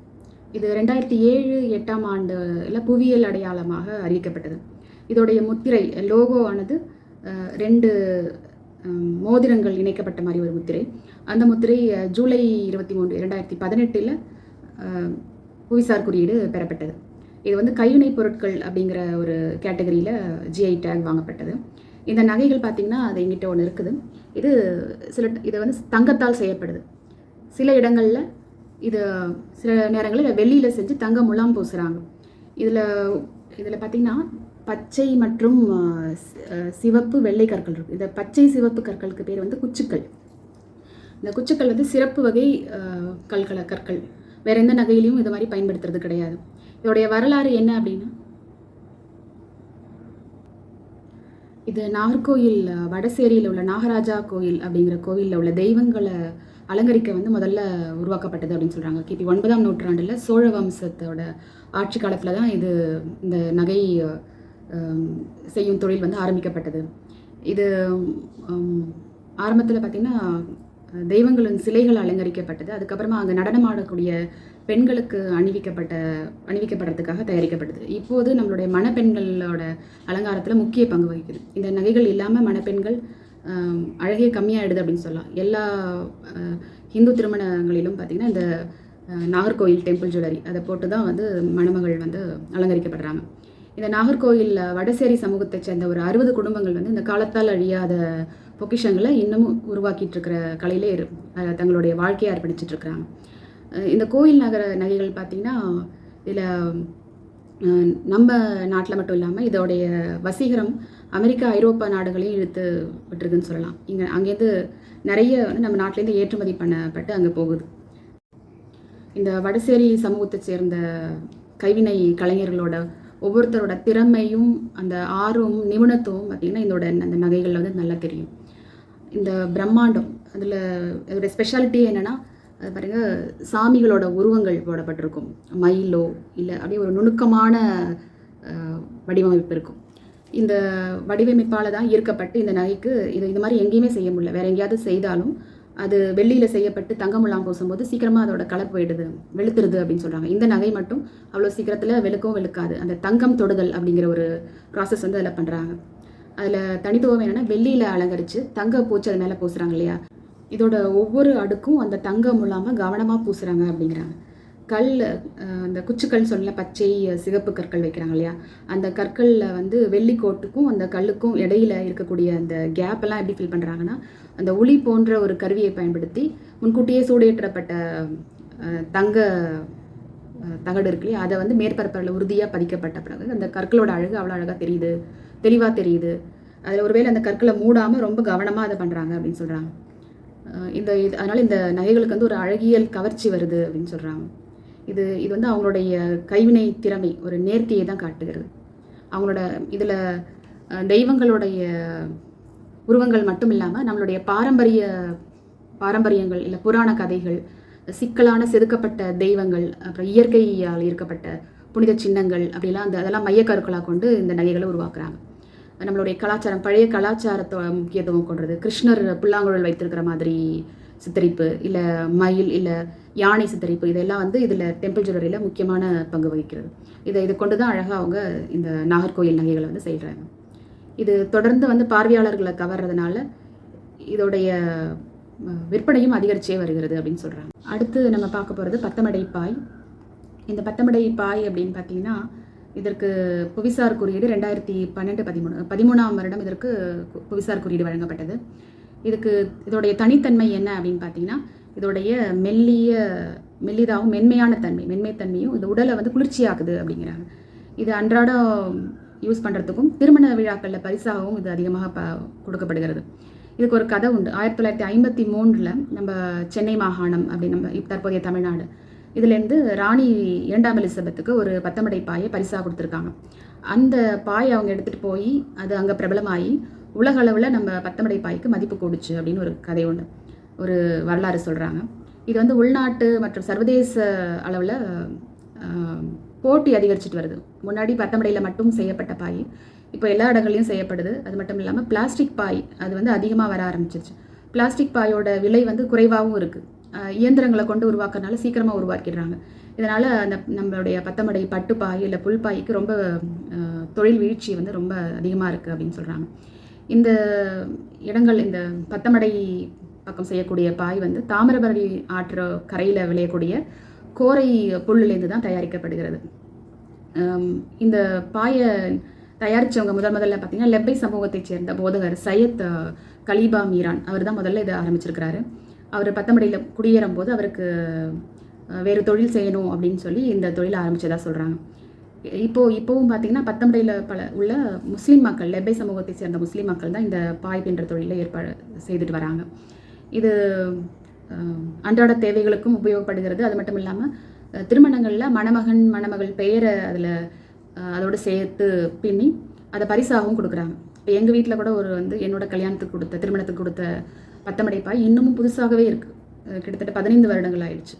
இது 2007-8ஆம் ஆண்டில் புவியியல் அடையாளமாக அறிவிக்கப்பட்டது. இதோடைய முத்திரை லோகோ ஆனது 2 மோதிரங்கள் இணைக்கப்பட்ட மாதிரி ஒரு முத்திரை. அந்த முத்திரை ஜூலை 23, 2018 புவிசார் குறியீடு பெறப்பட்டது. இது வந்து கைவினைப் பொருட்கள் அப்படிங்கிற ஒரு கேட்டகரியில் ஜிஐ டேக் வாங்கப்பட்டது. இந்த நகைகள் பார்த்திங்கன்னா அது எங்கிட்ட ஒன்று இருக்குது. இது வந்து தங்கத்தால் செய்யப்படுது. சில இடங்களில் இது சில நேரங்களில் வெள்ளியில் செஞ்சு தங்க முலாம் பூசுகிறாங்க. இதில் பார்த்திங்கன்னா பச்சை மற்றும் சிவப்பு வெள்ளை கற்கள் இருக்குது. இந்த பச்சை சிவப்பு கற்களுக்கு பேர் வந்து குச்சுக்கள். இந்த குச்சுக்கள் வந்து சிறப்பு வகை கற்கள். வேறு எந்த நகையிலையும் இது மாதிரி பயன்படுத்துறது கிடையாது. இதோடைய வரலாறு என்ன அப்படின்னா, இது நாகர்கோயில் வடசேரியில் உள்ள நாகராஜா கோயில் அப்படிங்கிற கோவிலில் உள்ள தெய்வங்களை அலங்கரிக்க வந்து முதல்ல உருவாக்கப்பட்டது அப்படின்னு சொல்கிறாங்க. கிபி 9ஆம் நூற்றாண்டில் சோழ வம்சத்தோட ஆட்சி காலத்தில் தான் இந்த நகை செய்யும் தொழில் வந்து ஆரம்பிக்கப்பட்டது. இது ஆரம்பத்தில் பார்த்திங்கன்னா தெய்வங்களின் சிலைகள் அலங்கரிக்கப்பட்டது. அதுக்கப்புறமா அங்கே நடனமாடக்கூடிய பெண்களுக்கு அணிவிக்கப்படுறதுக்காக தயாரிக்கப்பட்டது. இப்போது நம்மளுடைய மணப்பெண்களோட அலங்காரத்தில் முக்கிய பங்கு வகிக்குது. இந்த நகைகள் இல்லாமல் மணப்பெண்கள் அழகே கம்மியாகிடுது அப்படின்னு சொல்லலாம். எல்லா ஹிந்து திருமணங்களிலும் பார்த்திங்கன்னா இந்த நாகர்கோயில் டெம்பிள் ஜுவல்லரி அதை போட்டு தான் வந்து மணமகள் வந்து அலங்கரிக்கப்படுறாங்க. இந்த நாகர்கோயில் வடசேரி சமூகத்தை சேர்ந்த ஒரு 60 குடும்பங்கள் வந்து இந்த காலத்தால் அழியாத பொக்கிஷங்களை இன்னமும் உருவாக்கிட்டு இருக்கிற கலையிலே தங்களுடைய வாழ்க்கையை அர்ப்பணிச்சுட்டு இருக்கிறாங்க. இந்த கோயில் நகைகள் பார்த்திங்கன்னா இதில் நம்ம நாட்டில் மட்டும் இல்லாமல் இதோடைய வசீகரம் அமெரிக்கா ஐரோப்பா நாடுகளையும் இழுத்து விட்டுருக்குன்னு சொல்லலாம். அங்கேருந்து நிறைய வந்து நம்ம நாட்டிலேருந்து ஏற்றுமதி பண்ணப்பட்டு அங்கே போகுது. இந்த வடசேரி சமூகத்தை சேர்ந்த கைவினை கலைஞர்களோட ஒவ்வொருத்தரோட திறமையும் அந்த ஆர்வமும் நிபுணத்துவம் பார்த்திங்கன்னா அந்த நகைகளில் வந்து நல்லா தெரியும். இந்த பிரம்மாண்டம் அதில் அதோடைய ஸ்பெஷாலிட்டி என்னென்னா, அது பாருங்கள், சாமிகளோட உருவங்கள் போடப்பட்டிருக்கும். மயிலோ இல்லை அப்படியே ஒரு நுணுக்கமான வடிவமைப்பு இருக்கும். இந்த வடிவமைப்பால் தான் ஈர்க்கப்பட்டு இந்த நகைக்கு இது மாதிரி எங்கேயுமே செய்ய முடியல. வேறு எங்கேயாவது செய்தாலும் அது வெள்ளியில் செய்யப்பட்டு தங்கமுலாம் பூசும்போது சீக்கிரமாக அதோட கலர் போயிடுது, வெளுத்துருது அப்படின்னு சொல்கிறாங்க. இந்த நகை மட்டும் அவ்வளோ சீக்கிரத்தில் வெளுக்காது. அந்த தங்கம் தொடுதல் அப்படிங்கிற ஒரு ப்ராசஸ் வந்து அதில் பண்ணுறாங்க. அதில் தனித்துவம் என்னென்னா, வெள்ளியில் அலங்கரித்து தங்க பூச்சி அது மேலே பூசுகிறாங்க இல்லையா, இதோட ஒவ்வொரு அடுக்கும் அந்த தங்கம் இல்லாமல் கவனமாக பூசுகிறாங்க அப்படிங்கிறாங்க. அந்த குச்சுக்கள்னு சொல்ல பச்சை சிவப்பு கற்கள் வைக்கிறாங்க இல்லையா, அந்த கற்களில் வந்து வெள்ளிக்கோட்டுக்கும் அந்த கல்லுக்கும் இடையில இருக்கக்கூடிய அந்த கேப்பெல்லாம் எப்படி ஃபில் பண்ணுறாங்கன்னா, அந்த உளி போன்ற ஒரு கருவியை பயன்படுத்தி முன்கூட்டியே சூடேற்றப்பட்ட தகடு இருக்கு இல்லையா, அதை வந்து மேற்பரப்பில் உறுதியாக பதிக்கப்பட்ட பிறகு அந்த கற்களோட அழகு அவ்வளோ அழகாக தெரியுது, தெளிவாக தெரியுது. அதில் ஒருவேளை அந்த கற்களை மூடாமல் ரொம்ப கவனமாக அதை பண்ணுறாங்க அப்படின்னு சொல்கிறாங்க. அதனால் இந்த நகைகளுக்கு வந்து ஒரு அழகியல் கவர்ச்சி வருது அப்படின்னு சொல்கிறாங்க. இது வந்து அவங்களுடைய கைவினை திறமை ஒரு நேர்த்தியை தான் காட்டுகிறது. அவங்களோட இதில் தெய்வங்களுடைய உருவங்கள் மட்டும் இல்லாமல் நம்மளுடைய பாரம்பரியங்கள் இல்லை புராண கதைகள், சிக்கலான செதுக்கப்பட்ட தெய்வங்கள், அப்புறம் இயற்கையால் ஈர்க்கப்பட்ட புனித சின்னங்கள் அப்படிலாம் அதெல்லாம் மையக்கருக்களாக கொண்டு இந்த நகைகளை உருவாக்குறாங்க. நம்மளுடைய கலாச்சாரம், பழைய கலாச்சாரத்தோட முக்கியத்துவம் கொண்டது. கிருஷ்ணர் புல்லாங்குழல் வைத்திருக்கிற மாதிரி சித்தரிப்பு, இல்லை மயில் இல்லை யானை சித்தரிப்பு, இதெல்லாம் வந்து இதில் டெம்பிள் ஜுவல்லரியில் முக்கியமான பங்கு வகிக்கிறது. இதை கொண்டு தான் அழகாக அவங்க இந்த நாகர்கோயில் நகைகளை வந்து செய்கிறாங்க. இது தொடர்ந்து வந்து பார்வையாளர்களை கவர்றதுனால இதோடைய விற்பனையும் அதிகரிச்சே வருகிறது அப்படின்னு சொல்கிறாங்க. அடுத்து நம்ம பார்க்க போகிறது பத்தமடை பாய். இந்த பத்தமடை பாய் அப்படின்னு பார்த்தீங்கன்னா, இதற்கு புவிசார் குறியீடு 2012-13ஆம் வருடம் இதற்கு புவிசார் குறியீடு வழங்கப்பட்டது. இதோடைய தனித்தன்மை என்ன அப்படின்னு பார்த்தீங்கன்னா, இதோடைய மெல்லிதாகவும் மென்மைத்தன்மையும் இந்த உடலை வந்து குளிர்ச்சியாக்குது அப்படிங்கிறாங்க. இது அன்றாடம் யூஸ் பண்ணுறதுக்கும் திருமண விழாக்களில் பரிசாகவும் இது அதிகமாக கொடுக்கப்படுகிறது. இதுக்கு ஒரு கதை உண்டு. 1953 நம்ம சென்னை மாகாணம் அப்படின்னு நம்ம தற்போதைய தமிழ்நாடு, இதுலேருந்து ராணி 2ஆம் எலிசபெத்துக்கு ஒரு பத்தமடை பாயை பரிசாக கொடுத்துருக்காங்க. அந்த பாயை அவங்க எடுத்துகிட்டு போய் அது அங்கே பிரபலமாகி உலக அளவில் நம்ம பத்தமடை பாய்க்கு மதிப்பு கூடுச்சு அப்படின்னு ஒரு கதை உண்டு, ஒரு வரலாறு சொல்கிறாங்க. இது வந்து உள்நாட்டு மற்றும் சர்வதேச அளவில் போட்டி அதிகரிச்சுட்டு வருது. முன்னாடி பத்தமடையில் மட்டும் செய்யப்பட்ட பாய் இப்போ எல்லா இடங்கள்லையும் செய்யப்படுது. அது மட்டும் இல்லாமல் பிளாஸ்டிக் பாய் அது வந்து அதிகமாக வர ஆரம்பிச்சிருச்சு. பிளாஸ்டிக் பாயோட விலை வந்து குறைவாகவும் இருக்குது. இயந்திரங்களை கொண்டு உருவாக்குறதுனால சீக்கிரமாக உருவாக்கிடுறாங்க. இதனால் நம்மளுடைய பத்தமடை பட்டுப்பாய் இல்லை புல்பாய்க்கு ரொம்ப தொழில் வீழ்ச்சி வந்து ரொம்ப அதிகமாக இருக்குது அப்படின்னு சொல்கிறாங்க. இந்த இடங்கள், இந்த பத்தமடை பக்கம் செய்யக்கூடிய பாய் வந்து தாமிரபரணி ஆற்று கரையில் விளையக்கூடிய கோரை புல்லுலேருந்து தான் தயாரிக்கப்படுகிறது. இந்த பாயை தயாரித்தவங்க முதல்ல பார்த்திங்கன்னா லெப்பை சமூகத்தைச் சேர்ந்த போதகர் சையத் கலீபா மீரான் அவர் தான் முதல்ல இதை ஆரம்பிச்சிருக்கிறாரு. அவர் பத்தமடையில் குடியேறும் போது அவருக்கு வேறு தொழில் செய்யணும் அப்படின்னு சொல்லி இந்த தொழிலை ஆரம்பித்ததாக சொல்கிறாங்க. இப்போவும் பார்த்திங்கன்னா பத்தமடையில் உள்ள முஸ்லீம் மக்கள், லெப்பை சமூகத்தை சேர்ந்த முஸ்லீம் மக்கள் தான் இந்த பாய் பின்ற தொழிலை ஏற்பாடு செய்துட்டு வராங்க. இது அன்றாட தேவைகளுக்கும் உபயோகப்படுகிறது. அது மட்டும் இல்லாமல் திருமணங்களில் மணமகன் மணமகள் பெயரை அதோடு சேர்த்து பின்னி அதை பரிசாகவும் கொடுக்குறாங்க. இப்போ எங்கள் வீட்டில் கூட என்னோட கல்யாணத்துக்கு திருமணத்துக்கு கொடுத்த பத்தமடை பாய் இன்னமும் புதுசாகவே இருக்குது. கிட்டத்தட்ட 15 வருடங்கள் ஆயிடுச்சு.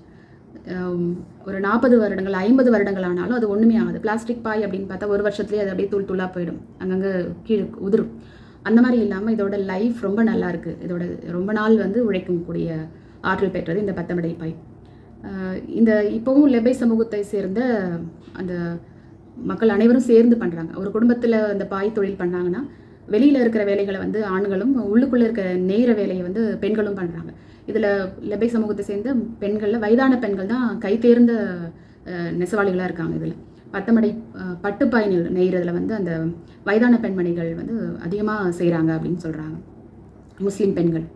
ஒரு 40 வருடங்கள் 50 வருடங்கள் ஆனாலும் அது ஒன்றுமே ஆகாது. பிளாஸ்டிக் பாய் அப்படின்னு பார்த்தா ஒரு வருஷத்துலேயே அது அப்படியே தூளாக போயிடும், அங்கங்கே கீழே உதிரும். அந்த மாதிரி இல்லாமல் இதோட லைஃப் ரொம்ப நல்லா இருக்குது. இதோட ரொம்ப நாள் உழைக்கக்கூடிய ஆற்றல் பெற்றது இந்த பத்தமடை பாய். இந்த இப்போவும் லெப்பை சமூகத்தை சேர்ந்த அந்த மக்கள் அனைவரும் சேர்ந்து பண்ணுறாங்க. ஒரு குடும்பத்தில் அந்த பாய் தொழில் பண்ணாங்கன்னா வெளியில் இருக்கிற வேலைகளை ஆண்களும், உள்ளுக்குள்ளே இருக்க நெய்கிற வேலையை பெண்களும் பண்ணுறாங்க. இதில் லெப்பை சமூகத்தை சேர்ந்த பெண்களில் வயதான பெண்கள் தான் கைதேர்ந்த நெசவாளிகளாக இருக்காங்க. இதில் பத்தமடை பட்டுப்பாய் நெய்கிறதுல அந்த வயதான பெண்மணிகள் அதிகமாக செய்கிறாங்க அப்படின்னு சொல்கிறாங்க முஸ்லீம் பெண்கள்.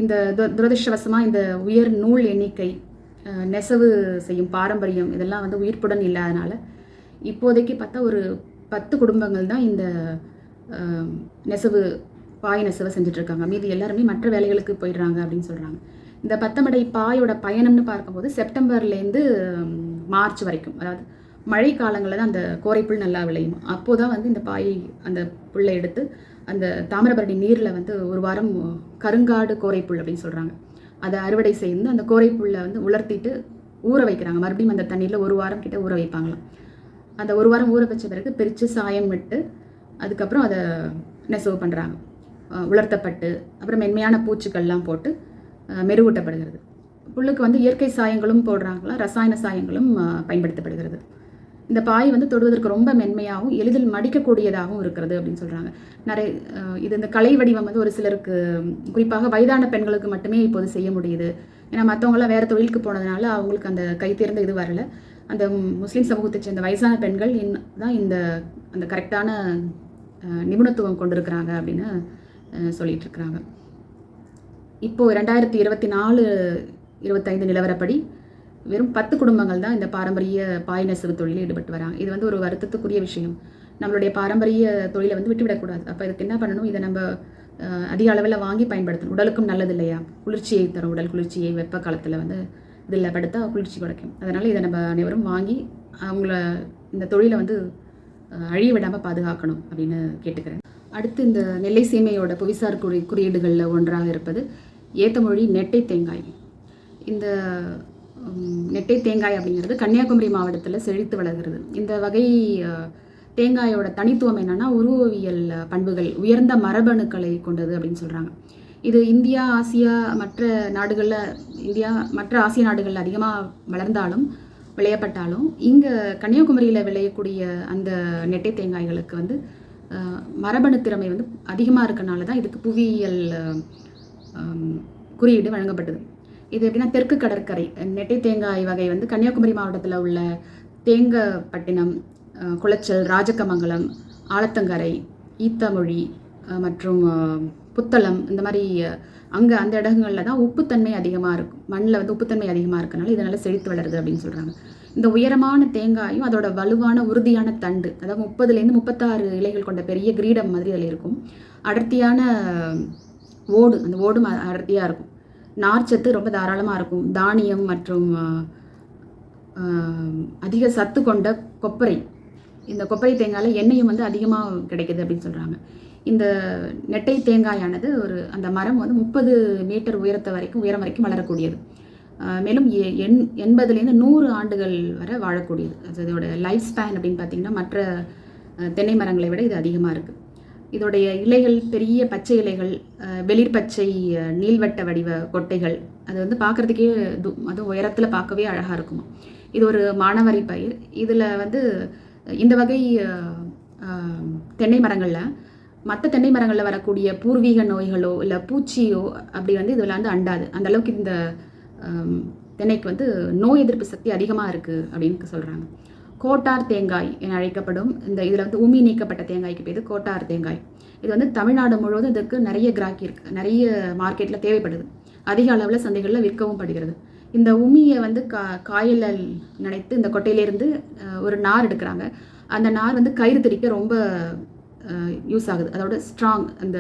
இந்த துரதிருஷ்டவசமாக இந்த உயர் நூல் எண்ணிக்கை, நெசவு செய்யும் பாரம்பரியம் இதெல்லாம் உயிர்ப்புடன் இல்லாதனால இப்போதைக்கு பார்த்தா ஒரு 10 குடும்பங்கள் தான் இந்த பாய் நெசவை செஞ்சிட்ருக்காங்க. மீதி எல்லாருமே மற்ற வேலைகளுக்கு போயிடுறாங்க அப்படின்னு சொல்கிறாங்க. இந்த பத்தமடை பாயோட பயணம்னு பார்க்கும்போது செப்டம்பர்லேருந்து மார்ச் வரைக்கும், அதாவது மழை காலங்களில் தான் அந்த கோரைப்புல் நல்லா விளையும். அப்போது தான் இந்த பாய் அந்த புல்லை எடுத்து அந்த தாமிரபரணி நீரில் ஒரு வாரம் கருங்காடு கோரைப்புல் அப்படின்னு சொல்கிறாங்க, அதை அறுவடை செய்து அந்த கோரைப்புல்லை உலர்த்திட்டு ஊற வைக்கிறாங்க. மறுபடியும் அந்த தண்ணியில் ஒரு வாரம் கிட்ட ஊற வைப்பாங்களாம். அந்த ஒரு வாரம் ஊற வச்ச பிறகு பிரித்து சாயம் விட்டு அதுக்கப்புறம் அதை நெசவு பண்ணுறாங்க. உலர்த்தப்பட்டு அப்புறம் மென்மையான பூச்சிகள்லாம் போட்டு மெருகூட்டப்படுகிறது. புல்லுக்கு இயற்கை சாயங்களும் போடுறாங்களா, ரசாயன சாயங்களும் பயன்படுத்தப்படுகிறது. இந்த பாய் தொடுவதற்கு ரொம்ப மென்மையாகவும் எளிதில் மடிக்கக்கூடியதாகவும் இருக்கிறது அப்படின்னு சொல்கிறாங்க. இந்த கலை வடிவம் ஒரு சிலருக்கு, குறிப்பாக வயதான பெண்களுக்கு மட்டுமே இப்போது செய்ய முடியுது. ஏன்னா மற்றவங்களாம் வேறு தொழிலுக்கு போனதுனால அவங்களுக்கு அந்த கை தேர்ந்த இது வரல. அந்த முஸ்லீம் சமூகத்தை சேர்ந்த வயசான பெண்கள் தான் அந்த கரெக்டான நிபுணத்துவம் கொண்டிருக்கிறாங்க அப்படின்னு சொல்லிட்டு இருக்கிறாங்க. இப்போது 2024-25 நிலவரப்படி வெறும் 10 குடும்பங்கள் தான் இந்த பாரம்பரிய பாய் நெசவு தொழிலில் ஈடுபட்டு வராங்க. இது ஒரு வருத்தத்துக்குரிய விஷயம். நம்மளுடைய பாரம்பரிய தொழிலை விட்டுவிடக்கூடாது. அப்போ இதுக்கு என்ன பண்ணணும், இதை நம்ம அதிக அளவில் வாங்கி பயன்படுத்தணும். உடலுக்கும் நல்லது இல்லையா, குளிர்ச்சியை தரும், உடல் குளிர்ச்சியை வெப்ப காலத்தில் இதில் படுத்தா குளிர்ச்சி கிடைக்கும். அதனால் இதை நம்ம அனைவரும் வாங்கி அவங்கள இந்த தொழிலை அழிய விடாமல் பாதுகாக்கணும் அப்படின்னு கேட்டுக்கிறேன். அடுத்து இந்த நெல்லை சீமையோட புவிசார் குறியீடுகளில் ஒன்றாக இருப்பது ஏத்தமொழி நெட்டை தேங்காய். இந்த நெட்டை தேங்காய் அப்படிங்கிறது கன்னியாகுமரி மாவட்டத்தில் செழித்து வளர்கிறது. இந்த வகை தேங்காயோட தனித்துவம் என்னென்னா உருவவியல் பண்புகள், உயர்ந்த மரபணுக்களை கொண்டது அப்படின்னு சொல்கிறாங்க. இது இந்தியா, ஆசியா மற்ற ஆசிய நாடுகளில் அதிகமாக வளர்ந்தாலும் விளையப்பட்டாலும் இங்கே கன்னியாகுமரியில் விளையக்கூடிய அந்த நெட்டை தேங்காய்களுக்கு மரபணு திறமை அதிகமாக இருக்கனால தான் இதுக்கு புவியியல் குறியீடு வழங்கப்பட்டது. இது எப்படின்னா தெற்கு கடற்கரை நெட்டை தேங்காய் வகை கன்னியாகுமரி மாவட்டத்தில் உள்ள தேங்கப்பட்டினம், குளச்சல், ராஜக்கமங்கலம், ஆலத்தங்கரை, ஈத்தமொழி மற்றும் புத்தளம், இந்த மாதிரி அந்த இடங்களில் தான் உப்புத்தன்மை அதிகமாக இருக்கும். மண்ணில் உப்புத்தன்மை அதிகமாக இருக்கனால இதனால் செழித்து வளருது அப்படின்னு சொல்கிறாங்க. இந்த உயரமான தேங்காயும் அதோட வலுவான உறுதியான தண்டு, அதாவது 30-36 இலைகள் கொண்ட பெரிய கிரீடம் மாதிரி அதில் இருக்கும். அடர்த்தியான ஓடு, அந்த ஓடும் அடர்த்தியாக இருக்கும். நார்ச்சத்து ரொம்ப தாராளமாக இருக்கும். தானியம் மற்றும் அதிக சத்து கொண்ட கொப்பரை, இந்த கொப்பரை தேங்காயில் எண்ணெயும் அதிகமாக கிடைக்குது அப்படின்னு சொல்கிறாங்க. இந்த நெட்டை தேங்காயானது அந்த மரம் 30 மீட்டர் உயரம் வரைக்கும் வளரக்கூடியது. மேலும் 80-100 ஆண்டுகள் வரை வாழக்கூடியது. அதோட லைஃப் ஸ்பேன் அப்படின்னு பார்த்திங்கன்னா மற்ற தென்னை மரங்களை விட இது அதிகமாக இருக்குது. இதோடைய இலைகள் பெரிய பச்சை இலைகள், வெளிர் பச்சை நீள்வட்ட வடிவ கொட்டைகள், அது பார்க்குறதுக்கே அதுவும் உயரத்தில் பார்க்கவே அழகாக இருக்கும். இது ஒரு மானாவாரி பயிர். இதில் இந்த வகை தென்னை மரங்களில் மற்ற தென்னை மரங்களில் வரக்கூடிய பூர்வீக நோய்களோ இல்லை பூச்சியோ அப்படி இதில் அண்டாது. அந்தளவுக்கு இந்த தென்னைக்கு நோய் எதிர்ப்பு சக்தி அதிகமாக இருக்குது அப்படின்னு சொல்கிறாங்க. கோட்டார் தேங்காய் என அழைக்கப்படும் இதில் வந்து உமி நீக்கப்பட்ட தேங்காய்க்கு பேர் கோட்டார் தேங்காய். இது வந்து தமிழ்நாடு முழுவதும் இதுக்கு நிறைய கிராக்கி இருக்குது, நிறைய மார்க்கெட்டில் தேவைப்படுது, அதிக அளவில் சந்தைகளில் விற்கவும் படுகிறது. இந்த உமியை வந்து காயில் நினைத்து இந்த கொட்டையிலேருந்து ஒரு நார் எடுக்கிறாங்க. அந்த நார் வந்து கயிறு திரிக்க ரொம்ப யூஸ் ஆகுது. அதோட ஸ்ட்ராங் அந்த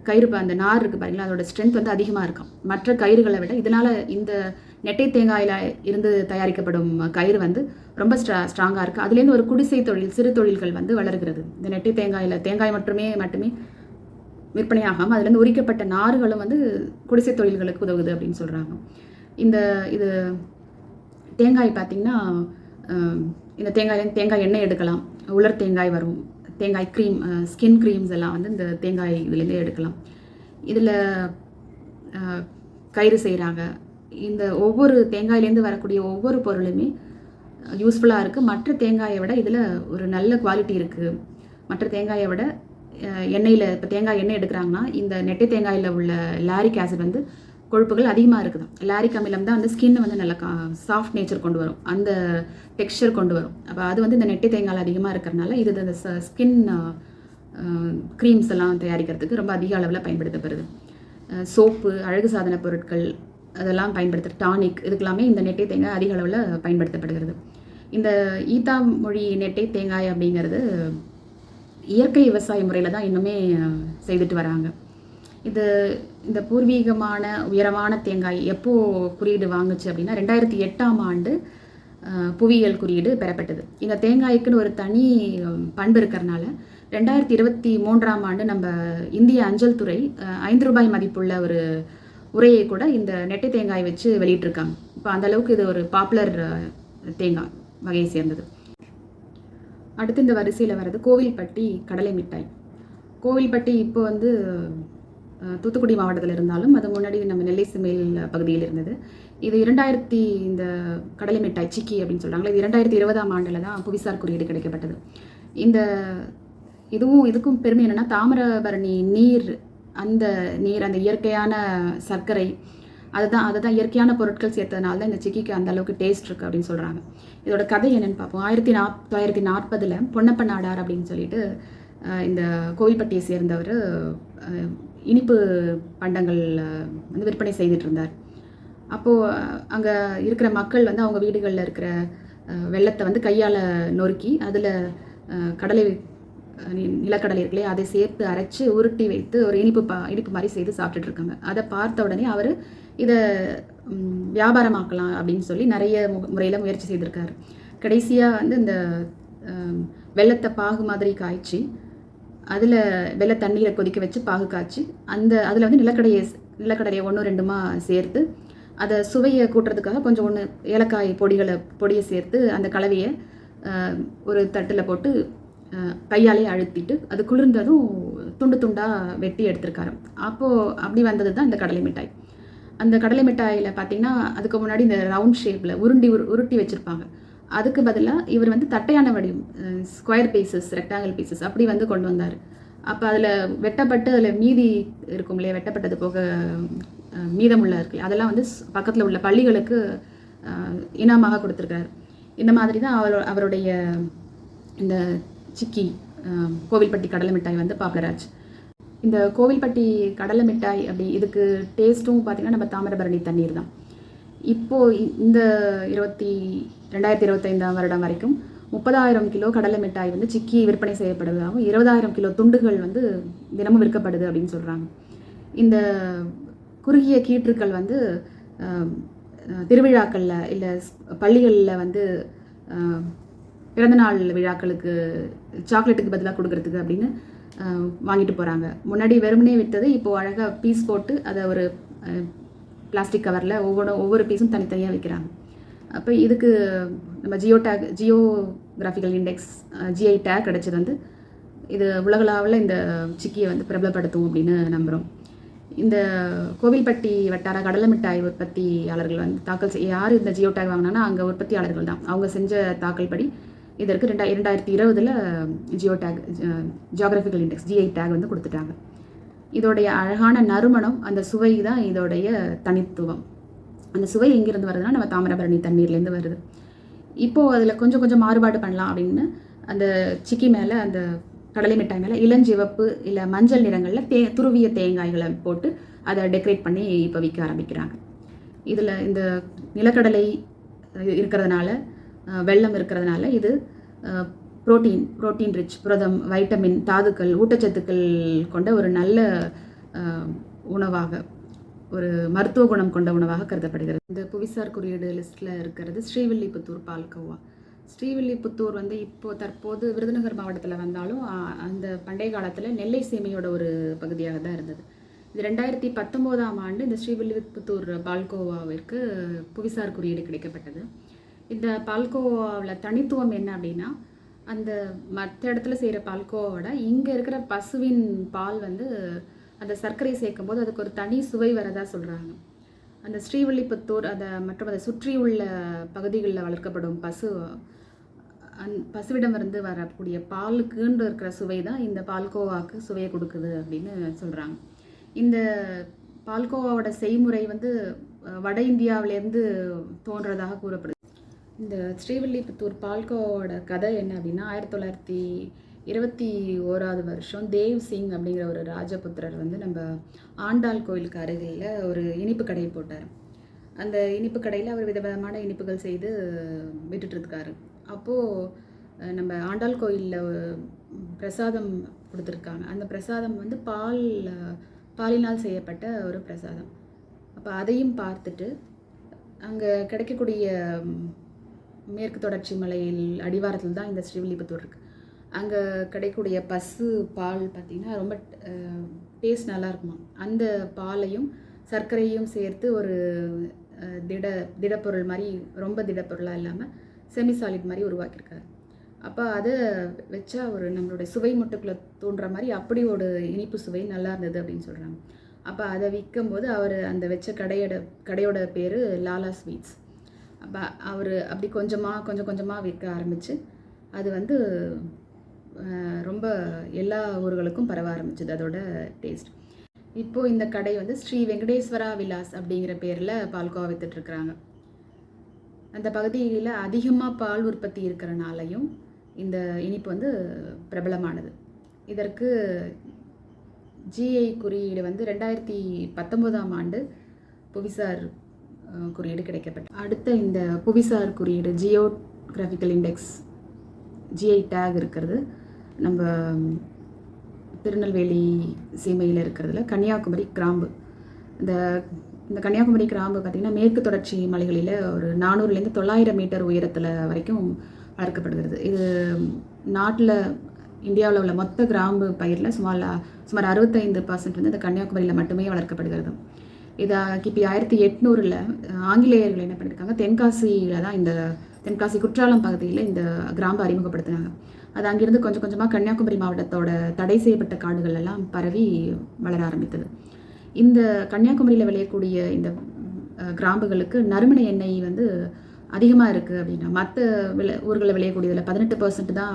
கயிறு அந்த நார் இருக்குது பாருங்களா, அதோட ஸ்ட்ரென்த் வந்து அதிகமாக இருக்கும் மற்ற கயிறுகளை விட. இதனால் இந்த நெட்டை தேங்காயில் இருந்து தயாரிக்கப்படும் கயிறு வந்து ரொம்ப ஸ்ட்ராங்காக இருக்குது. அதுலேருந்து ஒரு குடிசை தொழில், சிறு தொழில்கள் வந்து வளர்கிறது. இந்த நெட்டை தேங்காயில் தேங்காய் மட்டுமே விற்பனையாகாமல் அதுலேருந்து உரிக்கப்பட்ட நார்களும் வந்து குடிசை தொழில்களுக்கு உதவுது அப்படின்னு சொல்கிறாங்க. இது தேங்காய் பார்த்திங்கன்னா, இந்த தேங்காயிலேருந்து தேங்காய் எண்ணெய் எடுக்கலாம், உலர் தேங்காய் வரும், தேங்காய் க்ரீம், ஸ்கின் க்ரீம்ஸ் எல்லாம் வந்து இந்த தேங்காய் இதுலேருந்தே எடுக்கலாம். இதில் கயிறு செய்கிறாங்க. இந்த ஒவ்வொரு தேங்காயிலேருந்து வரக்கூடிய ஒவ்வொரு பொருளுமே யூஸ்ஃபுல்லாக இருக்குது. மற்ற தேங்காயை விட இதில் ஒரு நல்ல குவாலிட்டி இருக்குது. மற்ற தேங்காயை விட எண்ணெயில் இப்போ தேங்காய் எண்ணெய் எடுக்கிறாங்கன்னா இந்த நெட்டை தேங்காயில் உள்ள லாரிக் ஆசிட் வந்து கொழுப்புகள் அதிகமாக இருக்குது. லாரிக் அமிலம் தான் வந்து ஸ்கின்னை வந்து நல்ல சாஃப்ட் நேச்சர் கொண்டு வரும், அந்த டெக்ஸ்சர் கொண்டு வரும். அப்போ அது வந்து இந்த நெட்டை தேங்காயில் அதிகமாக இருக்கிறனால இது இந்த ஸ்கின் க்ரீம்ஸ் எல்லாம் தயாரிக்கிறதுக்கு ரொம்ப அதிக அளவில் பயன்படுத்தப்படுது. சோப்பு, அழகு சாதன பொருட்கள் அதெல்லாம் பயன்படுத்துகிற டானிக், இதுக்கெல்லாமே இந்த நெட்டை தேங்காய் அதிக அளவில் பயன்படுத்தப்படுகிறது. இந்த ஈத்தா மொழி நெட்டை தேங்காய் அப்படிங்கிறது இயற்கை விவசாய முறையில் தான் இன்னுமே செய்துட்டு வராங்க. இந்த பூர்வீகமான உயரமான தேங்காய் எப்போது குறியீடு வாங்குச்சு அப்படின்னா 2008ஆம் ஆண்டு புவியியல் குறியீடு பெறப்பட்டது. இந்த தேங்காய்க்குன்னு ஒரு தனி பண்பு இருக்கிறனால 2023ஆம் ஆண்டு நம்ம இந்திய அஞ்சல் துறை 5 ரூபாய் மதிப்புள்ள ஒரு உரையை கூட இந்த நெட்டை தேங்காய் வச்சு வெளியிட்டிருக்காங்க. இப்போ அந்தளவுக்கு இது ஒரு பாப்புலர் தேங்காய் வகையை சேர்ந்தது. அடுத்து இந்த வரிசையில் வர்றது கோவில்பட்டி கடலை மிட்டாய். கோவில்பட்டி இப்போ வந்து தூத்துக்குடி மாவட்டத்தில் இருந்தாலும் அது முன்னாடி நம்ம நெல்லை சிமேல் பகுதியில் இருந்தது. இது இந்த கடலை மிட்டாய் சிக்கி அப்படின்னு சொல்கிறாங்களே, இது 2020ஆம் ஆண்டில் தான் புவிசார் குறியீடு கிடைக்கப்பட்டது. இதுக்கும் பெருமை என்னென்னா, தாமிரபரணி நீர், அந்த இயற்கையான சர்க்கரை, அதுதான் இயற்கையான பொருட்கள் சேர்த்ததுனால தான் இந்த சிக்கிக்கு அந்த அளவுக்கு டேஸ்ட் இருக்குது அப்படின்னு சொல்கிறாங்க. இதோட கதை என்னென்னு பார்ப்போம். 1940 பொன்னப்ப நாடார் அப்படின்னு சொல்லிட்டு இந்த கோவில்பட்டியை சேர்ந்தவர் இனிப்பு பண்டங்கள் வந்து விற்பனை செய்துட்டு இருந்தார். அப்போது அங்கே இருக்கிற மக்கள் வந்து அவங்க வீடுகளில் இருக்கிற வெள்ளத்தை வந்து கையால் நொறுக்கி அதில் நிலக்கடலை இருக்குல்லையே அதை சேர்த்து அரைச்சி உருட்டி வைத்து ஒரு இனிப்பு மாதிரி செய்து சாப்பிட்டுட்டு இருக்காங்க. அதை பார்த்த உடனே அவர் இதை வியாபாரமாக்கலாம் அப்படின்னு சொல்லி நிறைய முறையில் முயற்சி செய்திருக்காரு. கடைசியாக வந்து இந்த வெள்ளத்தை பாகு மாதிரி காய்ச்சி அதில் வெள்ளை தண்ணீரை கொதிக்க வச்சு பாகு காய்ச்சி அதில் வந்து நிலக்கடலையை 1-2மா சேர்த்து அதை சுவையை கூட்டுறதுக்காக கொஞ்சம் ஏலக்காய் பொடியை சேர்த்து அந்த கலவையை ஒரு தட்டில் போட்டு கையாலே அழுத்திட்டு அது குளிர்ந்ததும் துண்டு துண்டாக வெட்டி எடுத்திருக்காரு. அப்படி வந்தது தான் இந்த கடலை மிட்டாய். அந்த கடலை மிட்டாயில் பார்த்திங்கன்னா அதுக்கு முன்னாடி இந்த ரவுண்ட் ஷேப்பில் உருட்டி வச்சுருப்பாங்க. அதுக்கு பதிலாக இவர் வந்து தட்டையான வடிவம், ஸ்கொயர் பீசஸ், ரெக்டாங்கிள் பீசஸ் அப்படி வந்து கொண்டு வந்தார். அப்போ அதில் வெட்டப்பட்டு அதில் மீதி இருக்கும் இல்லையா, வெட்டப்பட்டது போக மீதமுள்ள இருக்கு, அதெல்லாம் வந்து பக்கத்தில் உள்ள பள்ளிகளுக்கு இனாமாக கொடுத்துருக்காரு. இந்த மாதிரி தான் அவருடைய இந்த சிக்கி கோவில்பட்டி கடலை மிட்டாய் வந்து பாப்புலர் ஆச்சு. இந்த கோவில்பட்டி கடலை மிட்டாய் இதுக்கு டேஸ்ட்டும் பார்த்திங்கன்னா நம்ம தாமிரபரணி தண்ணீர் தான். இப்போது இந்த 2025ஆம் வருடம் வரைக்கும் 30,000 கிலோ கடலை மிட்டாய் வந்து சிக்கி விற்பனை செய்யப்படுவதாகவும் 20,000 கிலோ துண்டுகள் வந்து தினமும் விற்கப்படுது அப்படின்னு சொல்கிறாங்க. இந்த குறுகிய கீற்றுக்கள் வந்து திருவிழாக்களில் இல்லை பள்ளிகளில் வந்து பிறந்தநாள் விழாக்களுக்கு சாக்லேட்டுக்கு பதிலாக கொடுக்கறதுக்கு அப்படின்னு வாங்கிட்டு போகிறாங்க. முன்னாடி வெறுமனே விற்றது இப்போது அழகாக பீஸ் போட்டு அதை ஒரு பிளாஸ்டிக் கவரில் ஒவ்வொரு பீஸும் தனித்தனியாக விற்கிறாங்க. அப்போ இதுக்கு நம்ம ஜியோகிராஃபிக்கல் இண்டெக்ஸ் GI டேக் கிடைச்சது வந்து இது உலகளவில் இந்த சிக்கியை வந்து பிரபலப்படுத்தும் அப்படின்னு நம்புகிறோம். இந்த கோவில்பட்டி வட்டார கடலை மிட்டாய் உற்பத்தியாளர்கள் வந்து யார் இந்த ஜியோ டேக் வாங்கினாங்கன்னா அங்கே உற்பத்தியாளர்கள் தான். அவங்க செஞ்ச தாக்கல் படி இதற்கு 2020 ஜியோகிராஃபிக்கல் இண்டெக்ஸ் GI டேக் வந்து கொடுத்துட்டாங்க. இதோடைய அழகான நறுமணம், அந்த சுவை தான் இதோடைய தனித்துவம். அந்த சுவை எங்கேருந்து வருதுன்னா நம்ம தாமிரபரணி தண்ணீர்லேருந்து வருது. இப்போது அதில் கொஞ்சம் கொஞ்சம் மாறுபாடு பண்ணலாம் அப்படின்னு அந்த சிக்கி மேலே, அந்த கடலை மிட்டாய் மேலே இளஞ்சிவப்பு இல்லை மஞ்சள் நிறங்களில் துருவிய தேங்காய்களை போட்டு அதை டெக்கரேட் பண்ணி இப்போ விற்க ஆரம்பிக்கிறாங்க. இதில் இந்த நிலக்கடலை இருக்கிறதுனால, வெல்லம் இருக்கிறதுனால இது புரோட்டீன் ரிச், புரதம், வைட்டமின், தாதுக்கள், ஊட்டச்சத்துக்கள் கொண்ட ஒரு நல்ல உணவாக, ஒரு மருத்துவ குணம் கொண்ட உணவாக கருதப்படுகிறது. இந்த புவிசார் குறியீடு லிஸ்ட்டில் இருக்கிறது ஸ்ரீவில்லிபுத்தூர் பால்கோவா. ஸ்ரீவில்லிபுத்தூர் வந்து தற்போது விருதுநகர் மாவட்டத்தில் வந்தாலும் அந்த பண்டைய காலத்தில் நெல்லை சீமையோட ஒரு பகுதியாக தான் இருந்தது. இது 2019ஆம் ஆண்டு இந்த ஸ்ரீவில்லிபுத்தூர் பால்கோவாவிற்கு புவிசார் குறியீடு கிடைக்கப்பட்டது. இந்த பால்கோவாவில் தனித்துவம் என்ன அப்படின்னா, அந்த மற்ற இடத்துல செய்கிற பால்கோவாவோட இங்கே இருக்கிற பசுவின் பால் வந்து அந்த சர்க்கரை சேர்க்கும் போது அதுக்கு ஒரு தனி சுவை வரதா சொல்கிறாங்க. அந்த ஸ்ரீவில்லிபுத்தூர் மற்றும் அதை சுற்றியுள்ள பகுதிகளில் வளர்க்கப்படும் பசுவிடமிருந்து வரக்கூடிய பாலுக்குன்னு இருக்கிற சுவை தான் இந்த பால்கோவாவுக்கு சுவையை கொடுக்குது அப்படின்னு சொல்கிறாங்க. இந்த பால்கோவாவோட செய்முறை வந்து வட இந்தியாவிலேருந்து தோன்றதாக கூறப்படுது. இந்த ஸ்ரீவில்லிபுத்தூர் பால்கோவாவோட கதை என்ன அப்படின்னா, 1921ஆவது வருஷம் தேவ் சிங் அப்படிங்கிற ஒரு ராஜபுத்திரர் வந்து நம்ம ஆண்டாள் கோயிலுக்கு அருகில் ஒரு இனிப்பு கடை போட்டார். அந்த இனிப்பு கடையில் அவர் விதவிதமான இனிப்புகள் செய்து விட்டுட்டுருக்காரு. அப்போது நம்ம ஆண்டாள் கோயிலில் பிரசாதம் கொடுத்துருக்காங்க. அந்த பிரசாதம் வந்து பாலினால் செய்யப்பட்ட ஒரு பிரசாதம். அப்போ அதையும் பார்த்துட்டு அங்கே கிடைக்கக்கூடிய மேற்கு தொடர்ச்சி மலையில் அடிவாரத்தில் தான் இந்த ஸ்ரீவில்லிபுத்தூர் இருக்குது. அங்கே கிடைக்கக்கூடிய பசு பால் பார்த்திங்கன்னா ரொம்ப டேஸ்ட் நல்லா இருக்குமா. அந்த பாலையும் சர்க்கரையும் சேர்த்து ஒரு திடப்பொருள் மாதிரி, ரொம்ப திடப்பொருளாக இல்லாமல் செமி சாலிட் மாதிரி உருவாக்கியிருக்காரு. அப்போ அதை வச்சா நம்மளுடைய சுவை முட்டுக்களை தோன்ற மாதிரி அப்படி ஒரு இனிப்பு சுவை நல்லா இருந்தது அப்படின்னு சொல்கிறாங்க. அப்போ அதை விற்கும்போது அவர் அந்த வச்ச கடையோட பேர் லாலா ஸ்வீட்ஸ். அப்போ அவர் அப்படி கொஞ்சம் கொஞ்சமாக விற்க ஆரம்பித்து அது வந்து ரொம்ப எல்லா ஊர்களுக்கும் பரவ ஆரம்பிச்சது அதோட டேஸ்ட். இப்போது இந்த கடை வந்து ஸ்ரீ வெங்கடேஸ்வரா விலாஸ் அப்படிங்கிற பேரில் பால்கோவா விற்றுட்ருக்குறாங்க. அந்த பகுதியில் அதிகமாக பால் உற்பத்தி இருக்கிறனாலையும் இந்த இனிப்பு வந்து பிரபலமானது. இதற்கு ஜிஐ குறியீடு வந்து 2019ஆம் ஆண்டு புவிசார் குறியீடு கிடைக்கப்பட்டது. அடுத்த இந்த புவிசார் குறியீடு ஜியோகிராஃபிக்கல் இண்டெக்ஸ் ஜிஐ டேக் இருக்கிறது நம்ம திருநெல்வேலி சீமையில் இருக்கிறதுல கன்னியாகுமரி கிராம்பு. இந்த கன்னியாகுமரி கிராம்பு பார்த்திங்கன்னா மேற்கு தொடர்ச்சி மலைகளில் ஒரு 400லேருந்து 900 மீட்டர் உயரத்தில் வரைக்கும் வளர்க்கப்படுகிறது. இது நாட்டில் இந்தியாவில் உள்ள மொத்த கிராம்பு பயிரில் சுமார் 65% வந்து இந்த கன்னியாகுமரியில் மட்டுமே வளர்க்கப்படுகிறது. இதை கிபி 1800 ஆங்கிலேயர்கள் என்ன பண்ணியிருக்காங்க, தென்காசியில் தான் இந்த தென்காசி குற்றாலம் பகுதியில் இந்த கிராம்பு அறிமுகப்படுத்தினாங்க. அது அங்கிருந்து கொஞ்சம் கொஞ்சமாக கன்னியாகுமரி மாவட்டத்தோட தடை செய்யப்பட்ட காடுகள் எல்லாம் பரவி வளர ஆரம்பித்தது. இந்த கன்னியாகுமரியில் விளையக்கூடிய இந்த கிராம்புகளுக்கு நறுமண எண்ணெய் வந்து அதிகமாக இருக்குது அப்படின்னா, மற்ற ஊர்களில் விளையக்கூடியதில் 18% தான்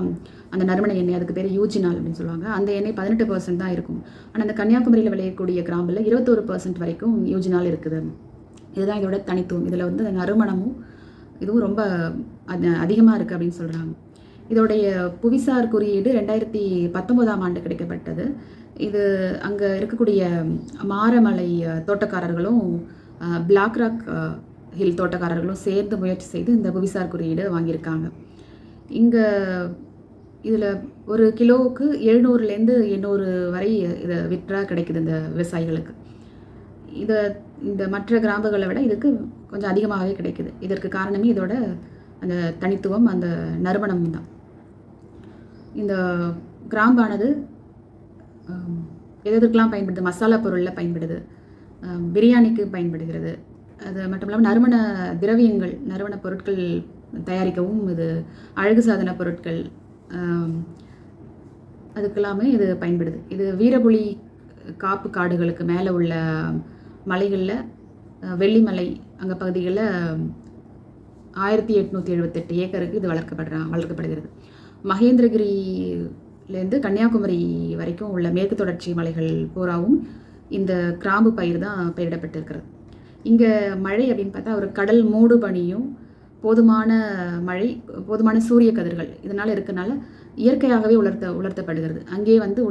அந்த நறுமண எண்ணெய், அதுக்கு பேர் யூஜினால் அப்படின்னு சொல்லுவாங்க. அந்த எண்ணெய் 18% தான் இருக்கும். ஆனால் அந்த கன்னியாகுமரியில் விளையக்கூடிய கிராம்பில் 21% வரைக்கும் யூஜினால் இருக்குது. இதுதான் இதோட தனித்துவம். இதில் வந்து நறுமணமும் இதுவும் ரொம்ப அதிகமாக இருக்குது அப்படின்னு சொல்கிறாங்க. இதோடைய புவிசார் குறியீடு 2019ஆம் ஆண்டு கிடைக்கப்பட்டது. இது அங்கே இருக்கக்கூடிய மாரமலை தோட்டக்காரர்களும் பிளாக் ராக் ஹில் தோட்டக்காரர்களும் சேர்ந்து முயற்சி செய்து இந்த புவிசார் குறியீடு வாங்கியிருக்காங்க. இங்கே இதில் ஒரு கிலோவுக்கு 700லேருந்து 800 வரை இதை விற்றா கிடைக்குது இந்த விவசாயிகளுக்கு. இந்த மற்ற கிராம்புகளை விட இதுக்கு கொஞ்சம் அதிகமாகவே கிடைக்குது. இதற்கு காரணமே இதோட அந்த தனித்துவம், அந்த நறுமணம் தான். இந்த கிராம்பானது எதற்கெல்லாம் பயன்படுது, மசாலா பொருளில் பயன்படுது, பிரியாணிக்கு பயன்படுகிறது. அது மட்டும் இல்லாமல் நறுமண திரவியங்கள், நறுமண பொருட்கள் தயாரிக்கவும், இது அழகு சாதன பொருட்கள் அதுக்கெல்லாமே இது பயன்படுது. இது வீரபுலி காப்பு காடுகளுக்கு மேலே உள்ள மலைகளில், வெள்ளிமலை அங்கே பகுதிகளில் 1878 ஏக்கருக்கு இது வளர்க்கப்படுகிறது. மகேந்திரகிரியிலேருந்து கன்னியாகுமரி வரைக்கும் உள்ள மேற்கு தொடர்ச்சி மலைகள் பூராவும் இந்த கிராம்பு பயிர் தான் பயிரிடப்பட்டிருக்கிறது. இங்கே மழை அப்படின்னு பார்த்தா ஒரு கடல் மூடு பனியும் போதுமான மழை, போதுமான சூரிய கதிர்கள் இதனால் இருக்கனால இயற்கையாகவே உலர்த்தப்படுகிறது. அங்கேயே வந்து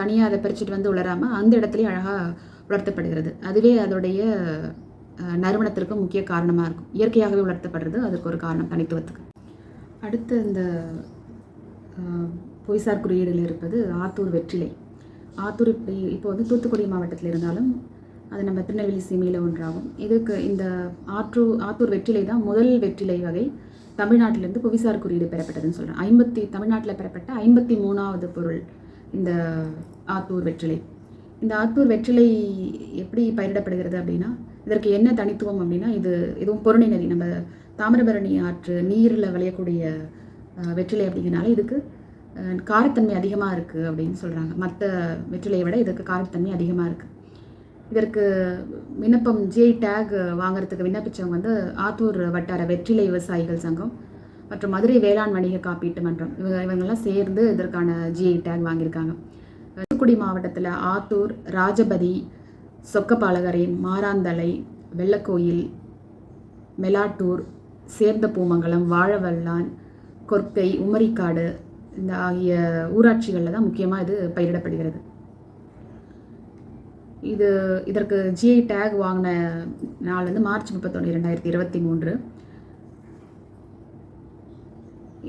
தனியாக அதை பறிச்சுட்டு வந்து உலராமல் அந்த இடத்துலையும் அழகாக உலர்த்தப்படுகிறது. அதுவே அதோடைய நறுமணத்திற்கு முக்கிய காரணமாக இருக்கும். இயற்கையாகவே உலர்த்தப்படுறது அதற்கு ஒரு காரணம், தனித்துவத்துக்கு. அடுத்து இந்த புவிசார் குறியீடில் இருப்பது ஆத்தூர் வெற்றிலை. ஆத்தூர் இப்போ வந்து தூத்துக்குடி மாவட்டத்தில் இருந்தாலும் அது நம்ம திருநெல்வேலி சீமையில் ஒன்றாகும். இதுக்கு இந்த ஆத்தூர் வெற்றிலை தான் முதல் வெற்றிலை வகை தமிழ்நாட்டிலிருந்து புவிசார் குறியீடு பெறப்பட்டதுன்னு சொல்கிறேன். தமிழ்நாட்டில் பெறப்பட்ட 53வது பொருள் இந்த ஆத்தூர் வெற்றிலை. இந்த ஆத்தூர் வெற்றிலை எப்படி பயிரிடப்படுகிறது அப்படின்னா, இதற்கு என்ன தனித்துவம் அப்படின்னா, இதுவும் பொருணை நதி, நம்ம தாமிரபரணி ஆற்று நீரில் விளையக்கூடிய வெற்றிலை அப்படிங்கிறனால இதுக்கு காரத்தன்மை அதிகமாக இருக்குது அப்படின்னு சொல்கிறாங்க. மற்ற வெற்றிலையை விட இதுக்கு காரத்தன்மை அதிகமாக இருக்குது. இதற்கு விண்ணப்பம் GI டேக் வாங்குறதுக்கு விண்ணப்பித்தவங்க வந்து ஆத்தூர் வட்டார வெற்றிலை விவசாயிகள் சங்கம் மற்றும் மதுரை வேளாண் வணிக காப்பீட்டு மன்றம் இவங்கெல்லாம் சேர்ந்து இதற்கான GI டேக் வாங்கியிருக்காங்க. தூத்துக்குடி மாவட்டத்தில் ஆத்தூர், ராஜபதி, சொக்கப்பாலகரை, மாராந்தலை, வெள்ளக்கோயில், மெலாட்டூர், சேர்ந்த பூமங்கலம், வாழவல்லான், கொர்க்கை, உமரிக்காடு இந்த ஆகிய ஊராட்சிகளில் தான் முக்கியமாக இது பயிரிடப்படுகிறது. இதற்கு GI டேக் வாங்கின நாள் வந்து மார்ச் 31, 2023.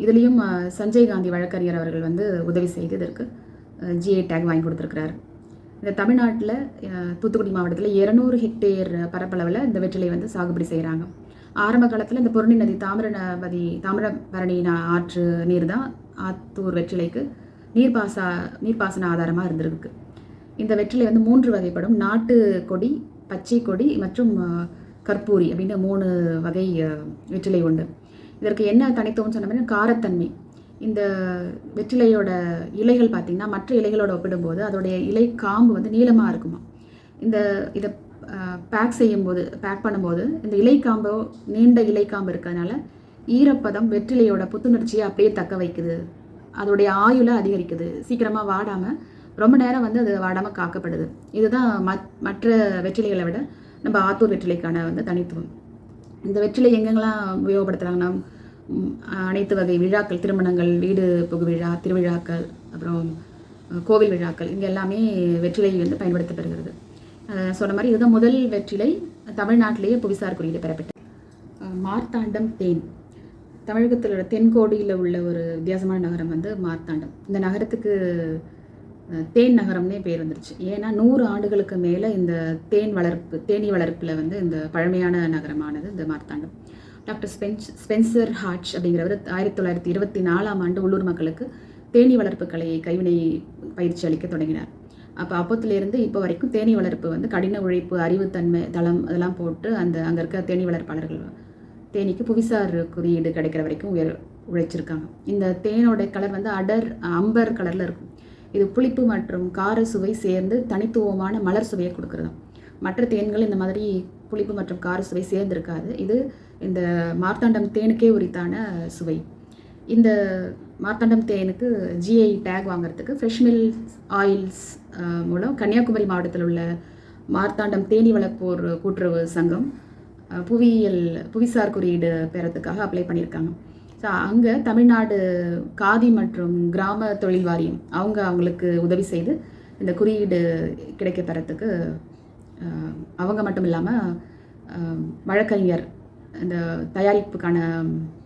இதுலேயும் சஞ்சய் காந்தி வழக்கறிஞர் அவர்கள் வந்து உதவி செய்து இதற்கு GI டேக் வாங்கி கொடுத்துருக்கிறார். இந்த தமிழ்நாட்டில் தூத்துக்குடி மாவட்டத்தில் 200 ஹெக்டேர் பரப்பளவில் இந்த வெற்றிலை வந்து சாகுபடி செய்கிறாங்க. ஆரம்ப காலத்தில் இந்த பொருணை நதி தாமிரபரணி ஆற்று நீர் தான் ஆத்தூர் வெற்றிலைக்கு நீர்ப்பாசன ஆதாரமாக இருந்திருக்கு. இந்த வெற்றிலை வந்து 3 வகைப்படும். நாட்டு கொடி, பச்சை கொடி மற்றும் கற்பூரி அப்படின்னு 3 வகை வெற்றிலை உண்டு. இதற்கு என்ன தனித்துவம்னு சொன்ன மாதிரி காரத்தன்மை. இந்த வெற்றிலையோட இலைகள் பார்த்திங்கன்னா மற்ற இலைகளோட ஒப்பிடும்போது அதோடைய இலை காம்பு வந்து நீளமாக இருக்குமா. இதை பேக் பண்ணும்போது இந்த இலைக்காம்போ நீண்ட இலைக்காம்பு இருக்கிறதுனால ஈரப்பதம் வெற்றிலையோட புத்துணர்ச்சியை அப்படியே தக்க வைக்குது, அதோடைய ஆயுளை அதிகரிக்குது, சீக்கிரமாக வாடாமல் ரொம்ப நேரம் வந்து அது வாடாமல் காக்கப்படுது. இதுதான் மற்ற வெற்றிலைகளை விட நம்ம ஆத்தூர் வெற்றிலைக்கான வந்து தனித்துவம். இந்த வெற்றிலை எங்கெங்கெல்லாம் உபயோகப்படுத்துகிறாங்கன்னா, அனைத்து வகை விழாக்கள், திருமணங்கள், வீடு புகு விழா, திருவிழாக்கள், அப்புறம் கோவில் விழாக்கள், இங்கே எல்லாமே வெற்றிலை வந்து பயன்படுத்தப்படுகிறது. சொன்ன மாதிரி இதுதான் முதல் வெற்றிலை தமிழ்நாட்டிலேயே புவிசார் குறியீடு பெறப்பட்டது. மார்த்தாண்டம் தேன். தமிழகத்தில் தென்கோடியில் உள்ள ஒரு வித்தியாசமான நகரம் வந்து மார்த்தாண்டம். இந்த நகரத்துக்கு தேன் நகரம்னே பேர் வந்துருச்சு. ஏன்னா 100 ஆண்டுகளுக்கு மேலே இந்த தேனீ வளர்ப்பில் வந்து இந்த பழமையான நகரமானது இந்த மார்த்தாண்டம். டாக்டர் ஸ்பென்சர் ஹாட்ச் அப்படிங்கிறவர் 1924ஆம் ஆண்டு உள்ளூர் மக்களுக்கு தேனீ வளர்ப்பு கலையை கைவினை பயிற்சி அளிக்க தொடங்கினார். அப்போத்திலேருந்து இப்போ வரைக்கும் தேனீ வளர்ப்பு வந்து கடின உழைப்பு, அறிவுத்தன்மை, தளம் அதெல்லாம் போட்டு அங்கே இருக்க தேனீ வளர்ப்பாளர்கள் தேனீக்கு புவிசார் குறியீடு கிடைக்கிற வரைக்கும் உழைச்சிருக்காங்க. இந்த தேனோட கலர் வந்து அம்பர் கலரில் இருக்கும். இது புளிப்பு மற்றும் கார சுவை சேர்ந்து தனித்துவமான மலர் சுவையை கொடுக்குறது. மற்ற தேன்கள் இந்த மாதிரி புளிப்பு மற்றும் கார சுவை சேர்ந்துருக்காது. இது இந்த மார்த்தாண்டம் தேனுக்கே உரித்தான சுவை. இந்த மார்த்தாண்டம் தேனுக்கு GI டேக் வாங்குறதுக்கு ஃப்ரெஷ் மில் ஆயில்ஸ் மூலம் கன்னியாகுமரி மாவட்டத்தில் உள்ள மார்த்தாண்டம் தேனீ வளர்ப்போர் கூட்டுறவு சங்கம் புவிசார் குறியீடு பெறத்துக்காக அப்ளை பண்ணியிருக்காங்க. ஸோ அங்கே தமிழ்நாடு காதி மற்றும் கிராம தொழில் வாரியம் அவங்களுக்கு உதவி செய்து இந்த குறியீடு கிடைக்க பெறத்துக்கு அவங்க மட்டும் இல்லாமல் வழக்கறிஞர், இந்த தயாரிப்புக்கான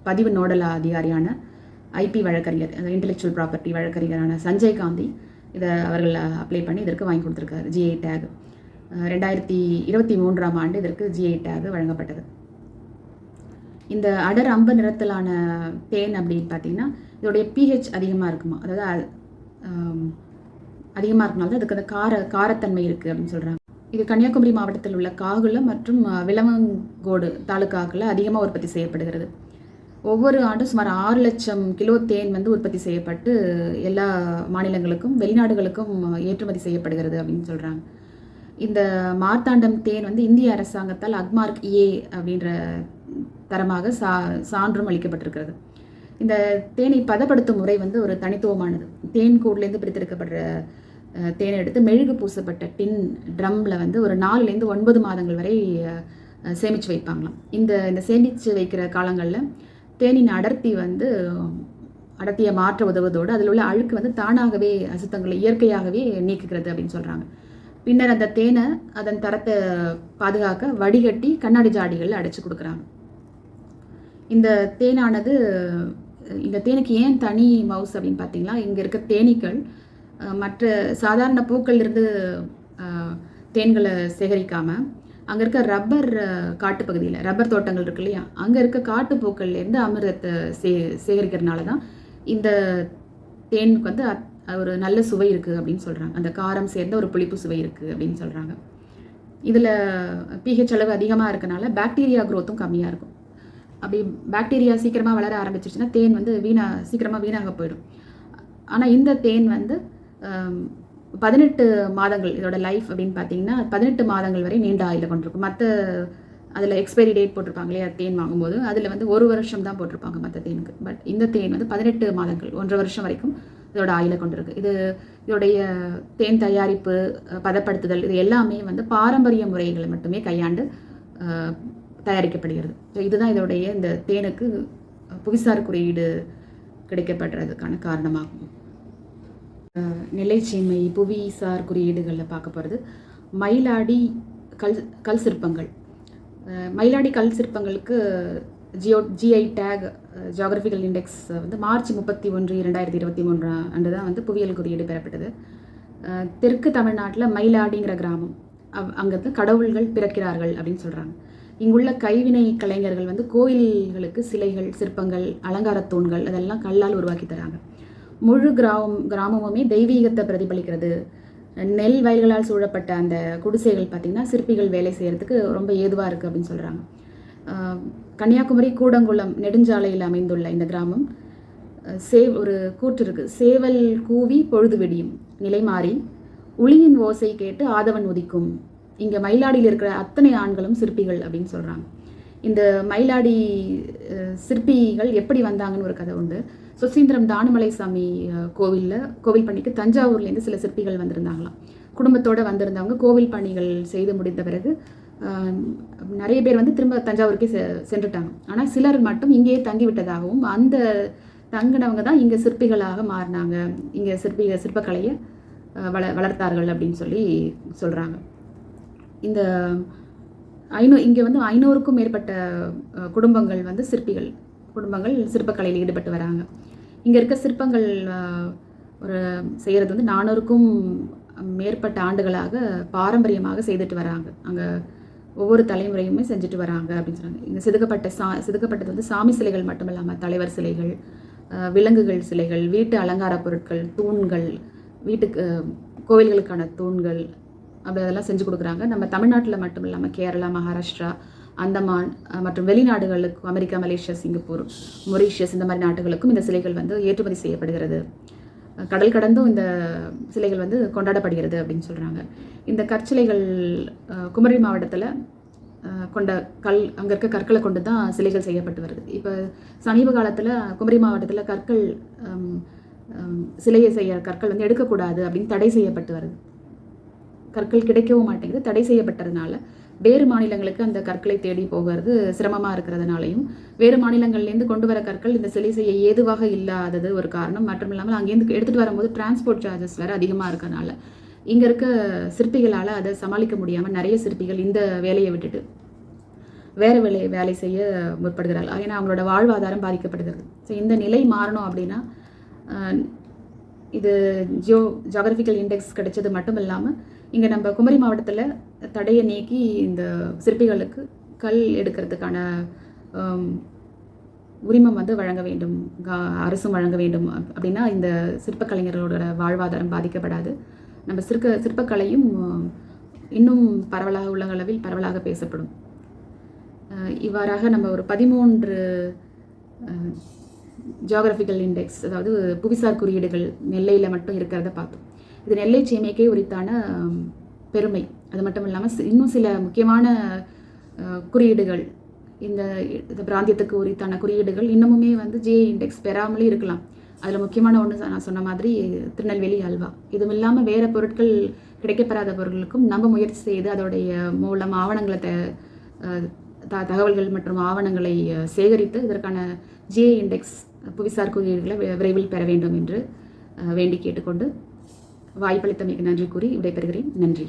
பதிவு நோடல் அதிகாரியான IP வழக்கறிஞர், அந்த இன்டெலெக்சுவல் ப்ராப்பர்ட்டி வழக்கறிஞரான சஞ்சய் காந்தி அவர்கள் அப்ளை பண்ணி இதற்கு வாங்கி கொடுத்துருக்காரு GI டேக். 2023ஆம் ஆண்டு இதற்கு GI டேக் வழங்கப்பட்டது. இந்த அடர் அம்பு நிறத்திலான தேன் அப்படின்னு பார்த்தீங்கன்னா இதோடைய pH அதிகமாக இருக்குமா, அதாவது அதிகமாக இருக்கனால தான் அதுக்கு அந்த காரத்தன்மை இருக்குது அப்படின்னு சொல்கிறாங்க. இது கன்னியாகுமரி மாவட்டத்தில் உள்ள காகுளம் மற்றும் விளவங்கோடு தாலுக்காக்களில் அதிகமாக உற்பத்தி செய்யப்படுகிறது. ஒவ்வொரு ஆண்டும் சுமார் 6 லட்சம் கிலோ தேன் வந்து உற்பத்தி செய்யப்பட்டு எல்லா மாநிலங்களுக்கும் வெளிநாடுகளுக்கும் ஏற்றுமதி செய்யப்படுகிறது அப்படின்னு சொல்கிறாங்க. இந்த மார்த்தாண்டம் தேன் வந்து இந்திய அரசாங்கத்தால் அக்மார்க் A அப்படின்ற தரமாக சான்றும் அளிக்கப்பட்டிருக்கிறது. இந்த தேனை பதப்படுத்தும் முறை வந்து ஒரு தனித்துவமானது. தேன் கூட்லேருந்து பிரித்தெடுக்கப்படுற தேனை எடுத்து மெழுகு பூசப்பட்ட ட்ரம்மில் வந்து ஒரு 4 to 9 மாதங்கள் வரை சேமித்து வைப்பாங்களாம். இந்த இந்த சேமித்து வைக்கிற காலங்களில் தேனின் அடர்த்தியை மாற்ற உதவுவதோடு அதில் உள்ள அழுக்கு வந்து தானாகவே அசுத்தங்களை இயற்கையாகவே நீக்குகிறது அப்படின்னு சொல்கிறாங்க. பின்னர் அந்த தேனை அதன் தரத்தை பாதுகாக்க வடிகட்டி கண்ணாடி ஜாடிகளில் அடைச்சி கொடுக்குறாங்க. இந்த தேனுக்கு ஏன் தனி மவுஸ் அப்படின்னு பார்த்தீங்கன்னா, இங்கே இருக்க தேனீக்கள் மற்ற சாதாரண பூக்கள்லேருந்து தேன்களை சேகரிக்காமல் அங்கே இருக்க ரப்பர் காட்டுப்பகுதியில் ரப்பர் தோட்டங்கள் இருக்கு இல்லையா, அங்கே இருக்க காட்டுப்பூக்கள்லேருந்து அமிர்தத்தை சேகரிக்கிறதுனால தான் இந்த தேனுக்கு வந்து ஒரு நல்ல சுவை இருக்குது அப்படின்னு சொல்கிறாங்க. அந்த காரம் சேர்ந்த ஒரு புளிப்பு சுவை இருக்குது அப்படின்னு சொல்கிறாங்க. இதில் pH அளவு அதிகமாக இருக்கனால பாக்டீரியா க்ரோத்தும் கம்மியாக இருக்கும். அப்படி பாக்டீரியா சீக்கிரமாக வளர ஆரம்பிச்சிருச்சுன்னா தேன் வந்து சீக்கிரமாக வீணாக போயிடும். ஆனால் இந்த தேன் வந்து 18 மாதங்கள் இதோட லைஃப் அப்படின்னு பார்த்தீங்கன்னா 18 மாதங்கள் வரை நீண்ட ஆயுளை கொண்டிருக்கும். மற்ற அதில் எக்ஸ்பைரி டேட் போட்டிருப்பாங்க இல்லையா, தேன் வாங்கும்போது அதில் வந்து 1 வருஷம் தான் போட்டிருப்பாங்க மற்ற தேனுக்கு. பட் இந்த தேன் வந்து 18 மாதங்கள் 1.5 வருஷம் வரைக்கும் இதோட ஆயுளை கொண்டிருக்கு. இதோடைய தேன் தயாரிப்பு, பதப்படுத்துதல் இது எல்லாமே வந்து பாரம்பரிய முறைகளை மட்டுமே கையாண்டு தயாரிக்கப்படுகிறது. ஸோ இதுதான் இதோடைய இந்த தேனுக்கு புவிசார் குறியீடு கிடைக்கப்படுறதுக்கான காரணமாகும். நிலைச்சீமை புவிசார் குறியீடுகளில் பார்க்க போகிறது மயிலாடி கல் சிற்பங்கள். மயிலாடி கல் சிற்பங்களுக்கு GI டேக் ஜியோகிராஃபிக்கல் இண்டெக்ஸ் வந்து மார்ச் 31, 2023 அன்று தான் வந்து புவியியல் குறியீடு பெறப்பட்டது. தெற்கு தமிழ்நாட்டில் மயிலாடிங்கிற கிராமம், அங்கே கடவுள்கள் பிறக்கிறார்கள் அப்படின்னு சொல்கிறாங்க. இங்குள்ள கைவினை கலைஞர்கள் வந்து கோயில்களுக்கு சிலைகள், சிற்பங்கள், அலங்கார தூண்கள் அதெல்லாம் கல்லால் உருவாக்கி தராங்க. முழு கிராமமுமே தெய்வீகத்தை பிரதிபலிக்கிறது. நெல் வயல்களால் சூழப்பட்ட அந்த குடிசைகள் பார்த்திங்கன்னா சிற்பிகள் வேலை செய்கிறதுக்கு ரொம்ப ஏதுவாக இருக்குது அப்படின்னு சொல்கிறாங்க. கன்னியாகுமரி கூடங்குளம் நெடுஞ்சாலையில் அமைந்துள்ள இந்த கிராமம் ஒரு கூற்று இருக்குது, சேவல் கூவி பொழுது வெடியும், நிலை மாறி உளியின் ஓசை கேட்டு ஆதவன் உதிக்கும். இங்கே மயிலாடியில் இருக்கிற அத்தனை ஆண்களும் சிற்பிகள் அப்படின்னு சொல்கிறாங்க. இந்த மயிலாடி சிற்பிகள் எப்படி வந்தாங்கன்னு ஒரு கதை உண்டு. சுசீந்திரம் தானுமலைசாமி கோவில் பணிக்கு தஞ்சாவூர்லேருந்து சில சிற்பிகள் வந்திருந்தாங்களாம். குடும்பத்தோடு வந்திருந்தவங்க கோவில் பணிகள் செய்து முடிந்த பிறகு நிறைய பேர் வந்து திரும்ப தஞ்சாவூருக்கே சென்றுட்டாங்க. ஆனால் சிலர் மட்டும் இங்கேயே தங்கிவிட்டதாகவும் அந்த தங்கினவங்க தான் இங்கே சிற்பிகளாக மாறினாங்க, இங்கே சிற்பக்கலையை வளர்த்தார்கள் அப்படின்னு சொல்கிறாங்க. இங்கே வந்து 500க்கும் மேற்பட்ட குடும்பங்கள் வந்து சிற்பக்கலையில் ஈடுபட்டு வராங்க. இங்கே இருக்க சிற்பங்கள் செய்கிறது வந்து 400க்கும் மேற்பட்ட ஆண்டுகளாக பாரம்பரியமாக செய்துட்டு வராங்க. அங்கே ஒவ்வொரு தலைமுறையுமே செஞ்சுட்டு வராங்க அப்படின்னு சொன்னாங்க. இங்கே செதுக்கப்பட்டது வந்து சாமி சிலைகள் மட்டும் இல்லாமல் தலைவர் சிலைகள், விலங்குகள் சிலைகள், வீட்டு அலங்கார பொருட்கள், தூண்கள், வீட்டுக்கு கோவில்களுக்கான தூண்கள் அப்படி அதெல்லாம் செஞ்சு கொடுக்குறாங்க. நம்ம தமிழ்நாட்டில் மட்டும் இல்லாமல் கேரளா, மகாராஷ்டிரா, அந்தமான் மற்றும் வெளிநாடுகளுக்கும் அமெரிக்கா, மலேசியா, சிங்கப்பூர், மொரீஷியஸ் இந்த மாதிரி நாடுகளுக்கும் இந்த சிலைகள் வந்து ஏற்றுமதி செய்யப்படுகிறது. கடல் கடந்தும் இந்த சிலைகள் வந்து கொண்டாடப்படுகிறது அப்படின்னு சொல்கிறாங்க. இந்த கற்சிலைகள் குமரி மாவட்டத்தில் அங்கே இருக்க கற்களை கொண்டு தான் சிலைகள் செய்யப்பட்டு வருது. இப்போ சமீப காலத்தில் குமரி மாவட்டத்தில் சிலையை செய்ய கற்கள் வந்து எடுக்கக்கூடாது அப்படின்னு தடை செய்யப்பட்டு வருது. கற்கள் கிடைக்கவும் மாட்டேங்குது. தடை செய்யப்பட்டதுனால வேறு மாநிலங்களுக்கு அந்த கற்களை தேடி போகிறது சிரமமாக இருக்கிறதுனாலையும், வேறு மாநிலங்கள்லேருந்து கொண்டு வர கற்கள் இந்த சிலை செய்ய ஏதுவாக இல்லாதது ஒரு காரணம். மற்றும் இல்லாமல் அங்கேருந்து எடுத்துகிட்டு வரும்போது டிரான்ஸ்போர்ட் சார்ஜஸ் வேறு அதிகமாக இருக்கிறதுனால இங்கே இருக்க சிற்பிகளால் அதை சமாளிக்க முடியாமல் நிறைய சிற்பிகள் இந்த வேலையை விட்டுட்டு வேறு வேலை செய்ய முற்படுகிறார்கள். ஏன்னா அவங்களோட வாழ்வாதாரம் பாதிக்கப்படுகிறது. ஸோ இந்த நிலை மாறணும் அப்படின்னா இது ஜியோகிராஃபிக்கல் இண்டெக்ஸ் கிடைச்சது மட்டும் இல்லாமல் இங்கே நம்ம குமரி மாவட்டத்தில் தடையை நீக்கி இந்த சிற்பிகளுக்கு கல் எடுக்கிறதுக்கான உரிமம் வந்து வழங்க வேண்டும், அரசும் வழங்க வேண்டும். அப்படின்னா இந்த சிற்பக்கலைஞர்களோட வாழ்வாதாரம் பாதிக்கப்படாது. நம்ம சிற்பக்கலையும் இன்னும் பரவலாக உலகளவில் பரவலாக பேசப்படும். இவ்வாறாக நம்ம ஒரு 13 ஜியோகிராஃபிக்கல் இண்டெக்ஸ், அதாவது புவிசார் குறியீடுகள் நெல்லையில் மட்டும் இருக்கிறத பார்த்தோம். இது நெல்லை சீமைக்கே உரித்தான பெருமை. அது மட்டும் இல்லாமல் இன்னும் சில முக்கியமான குறியீடுகள், இந்த பிராந்தியத்துக்கு உரித்தான குறியீடுகள் இன்னமுமே வந்து GI இண்டெக்ஸ் பெறாமலே இருக்கலாம். அதில் முக்கியமான ஒன்று நான் சொன்ன மாதிரி திருநெல்வேலி அல்வா. இதுவும் இல்லாமல் வேறு பொருட்கள் கிடைக்கப்பெறாத பொருட்களுக்கும் நம்ம முயற்சி செய்து அதோடைய மூலம் ஆவணங்களை தகவல்கள் மற்றும் ஆவணங்களை சேகரித்து இதற்கான ஜிஐ இண்டெக்ஸ் புவிசார் குறியீடுகளை விரைவில் பெற வேண்டும் என்று வேண்டி கேட்டுக்கொண்டு வாய்ப்பளித்தமைக்கு நன்றி கூறி விடைபெறுகிறேன். நன்றி.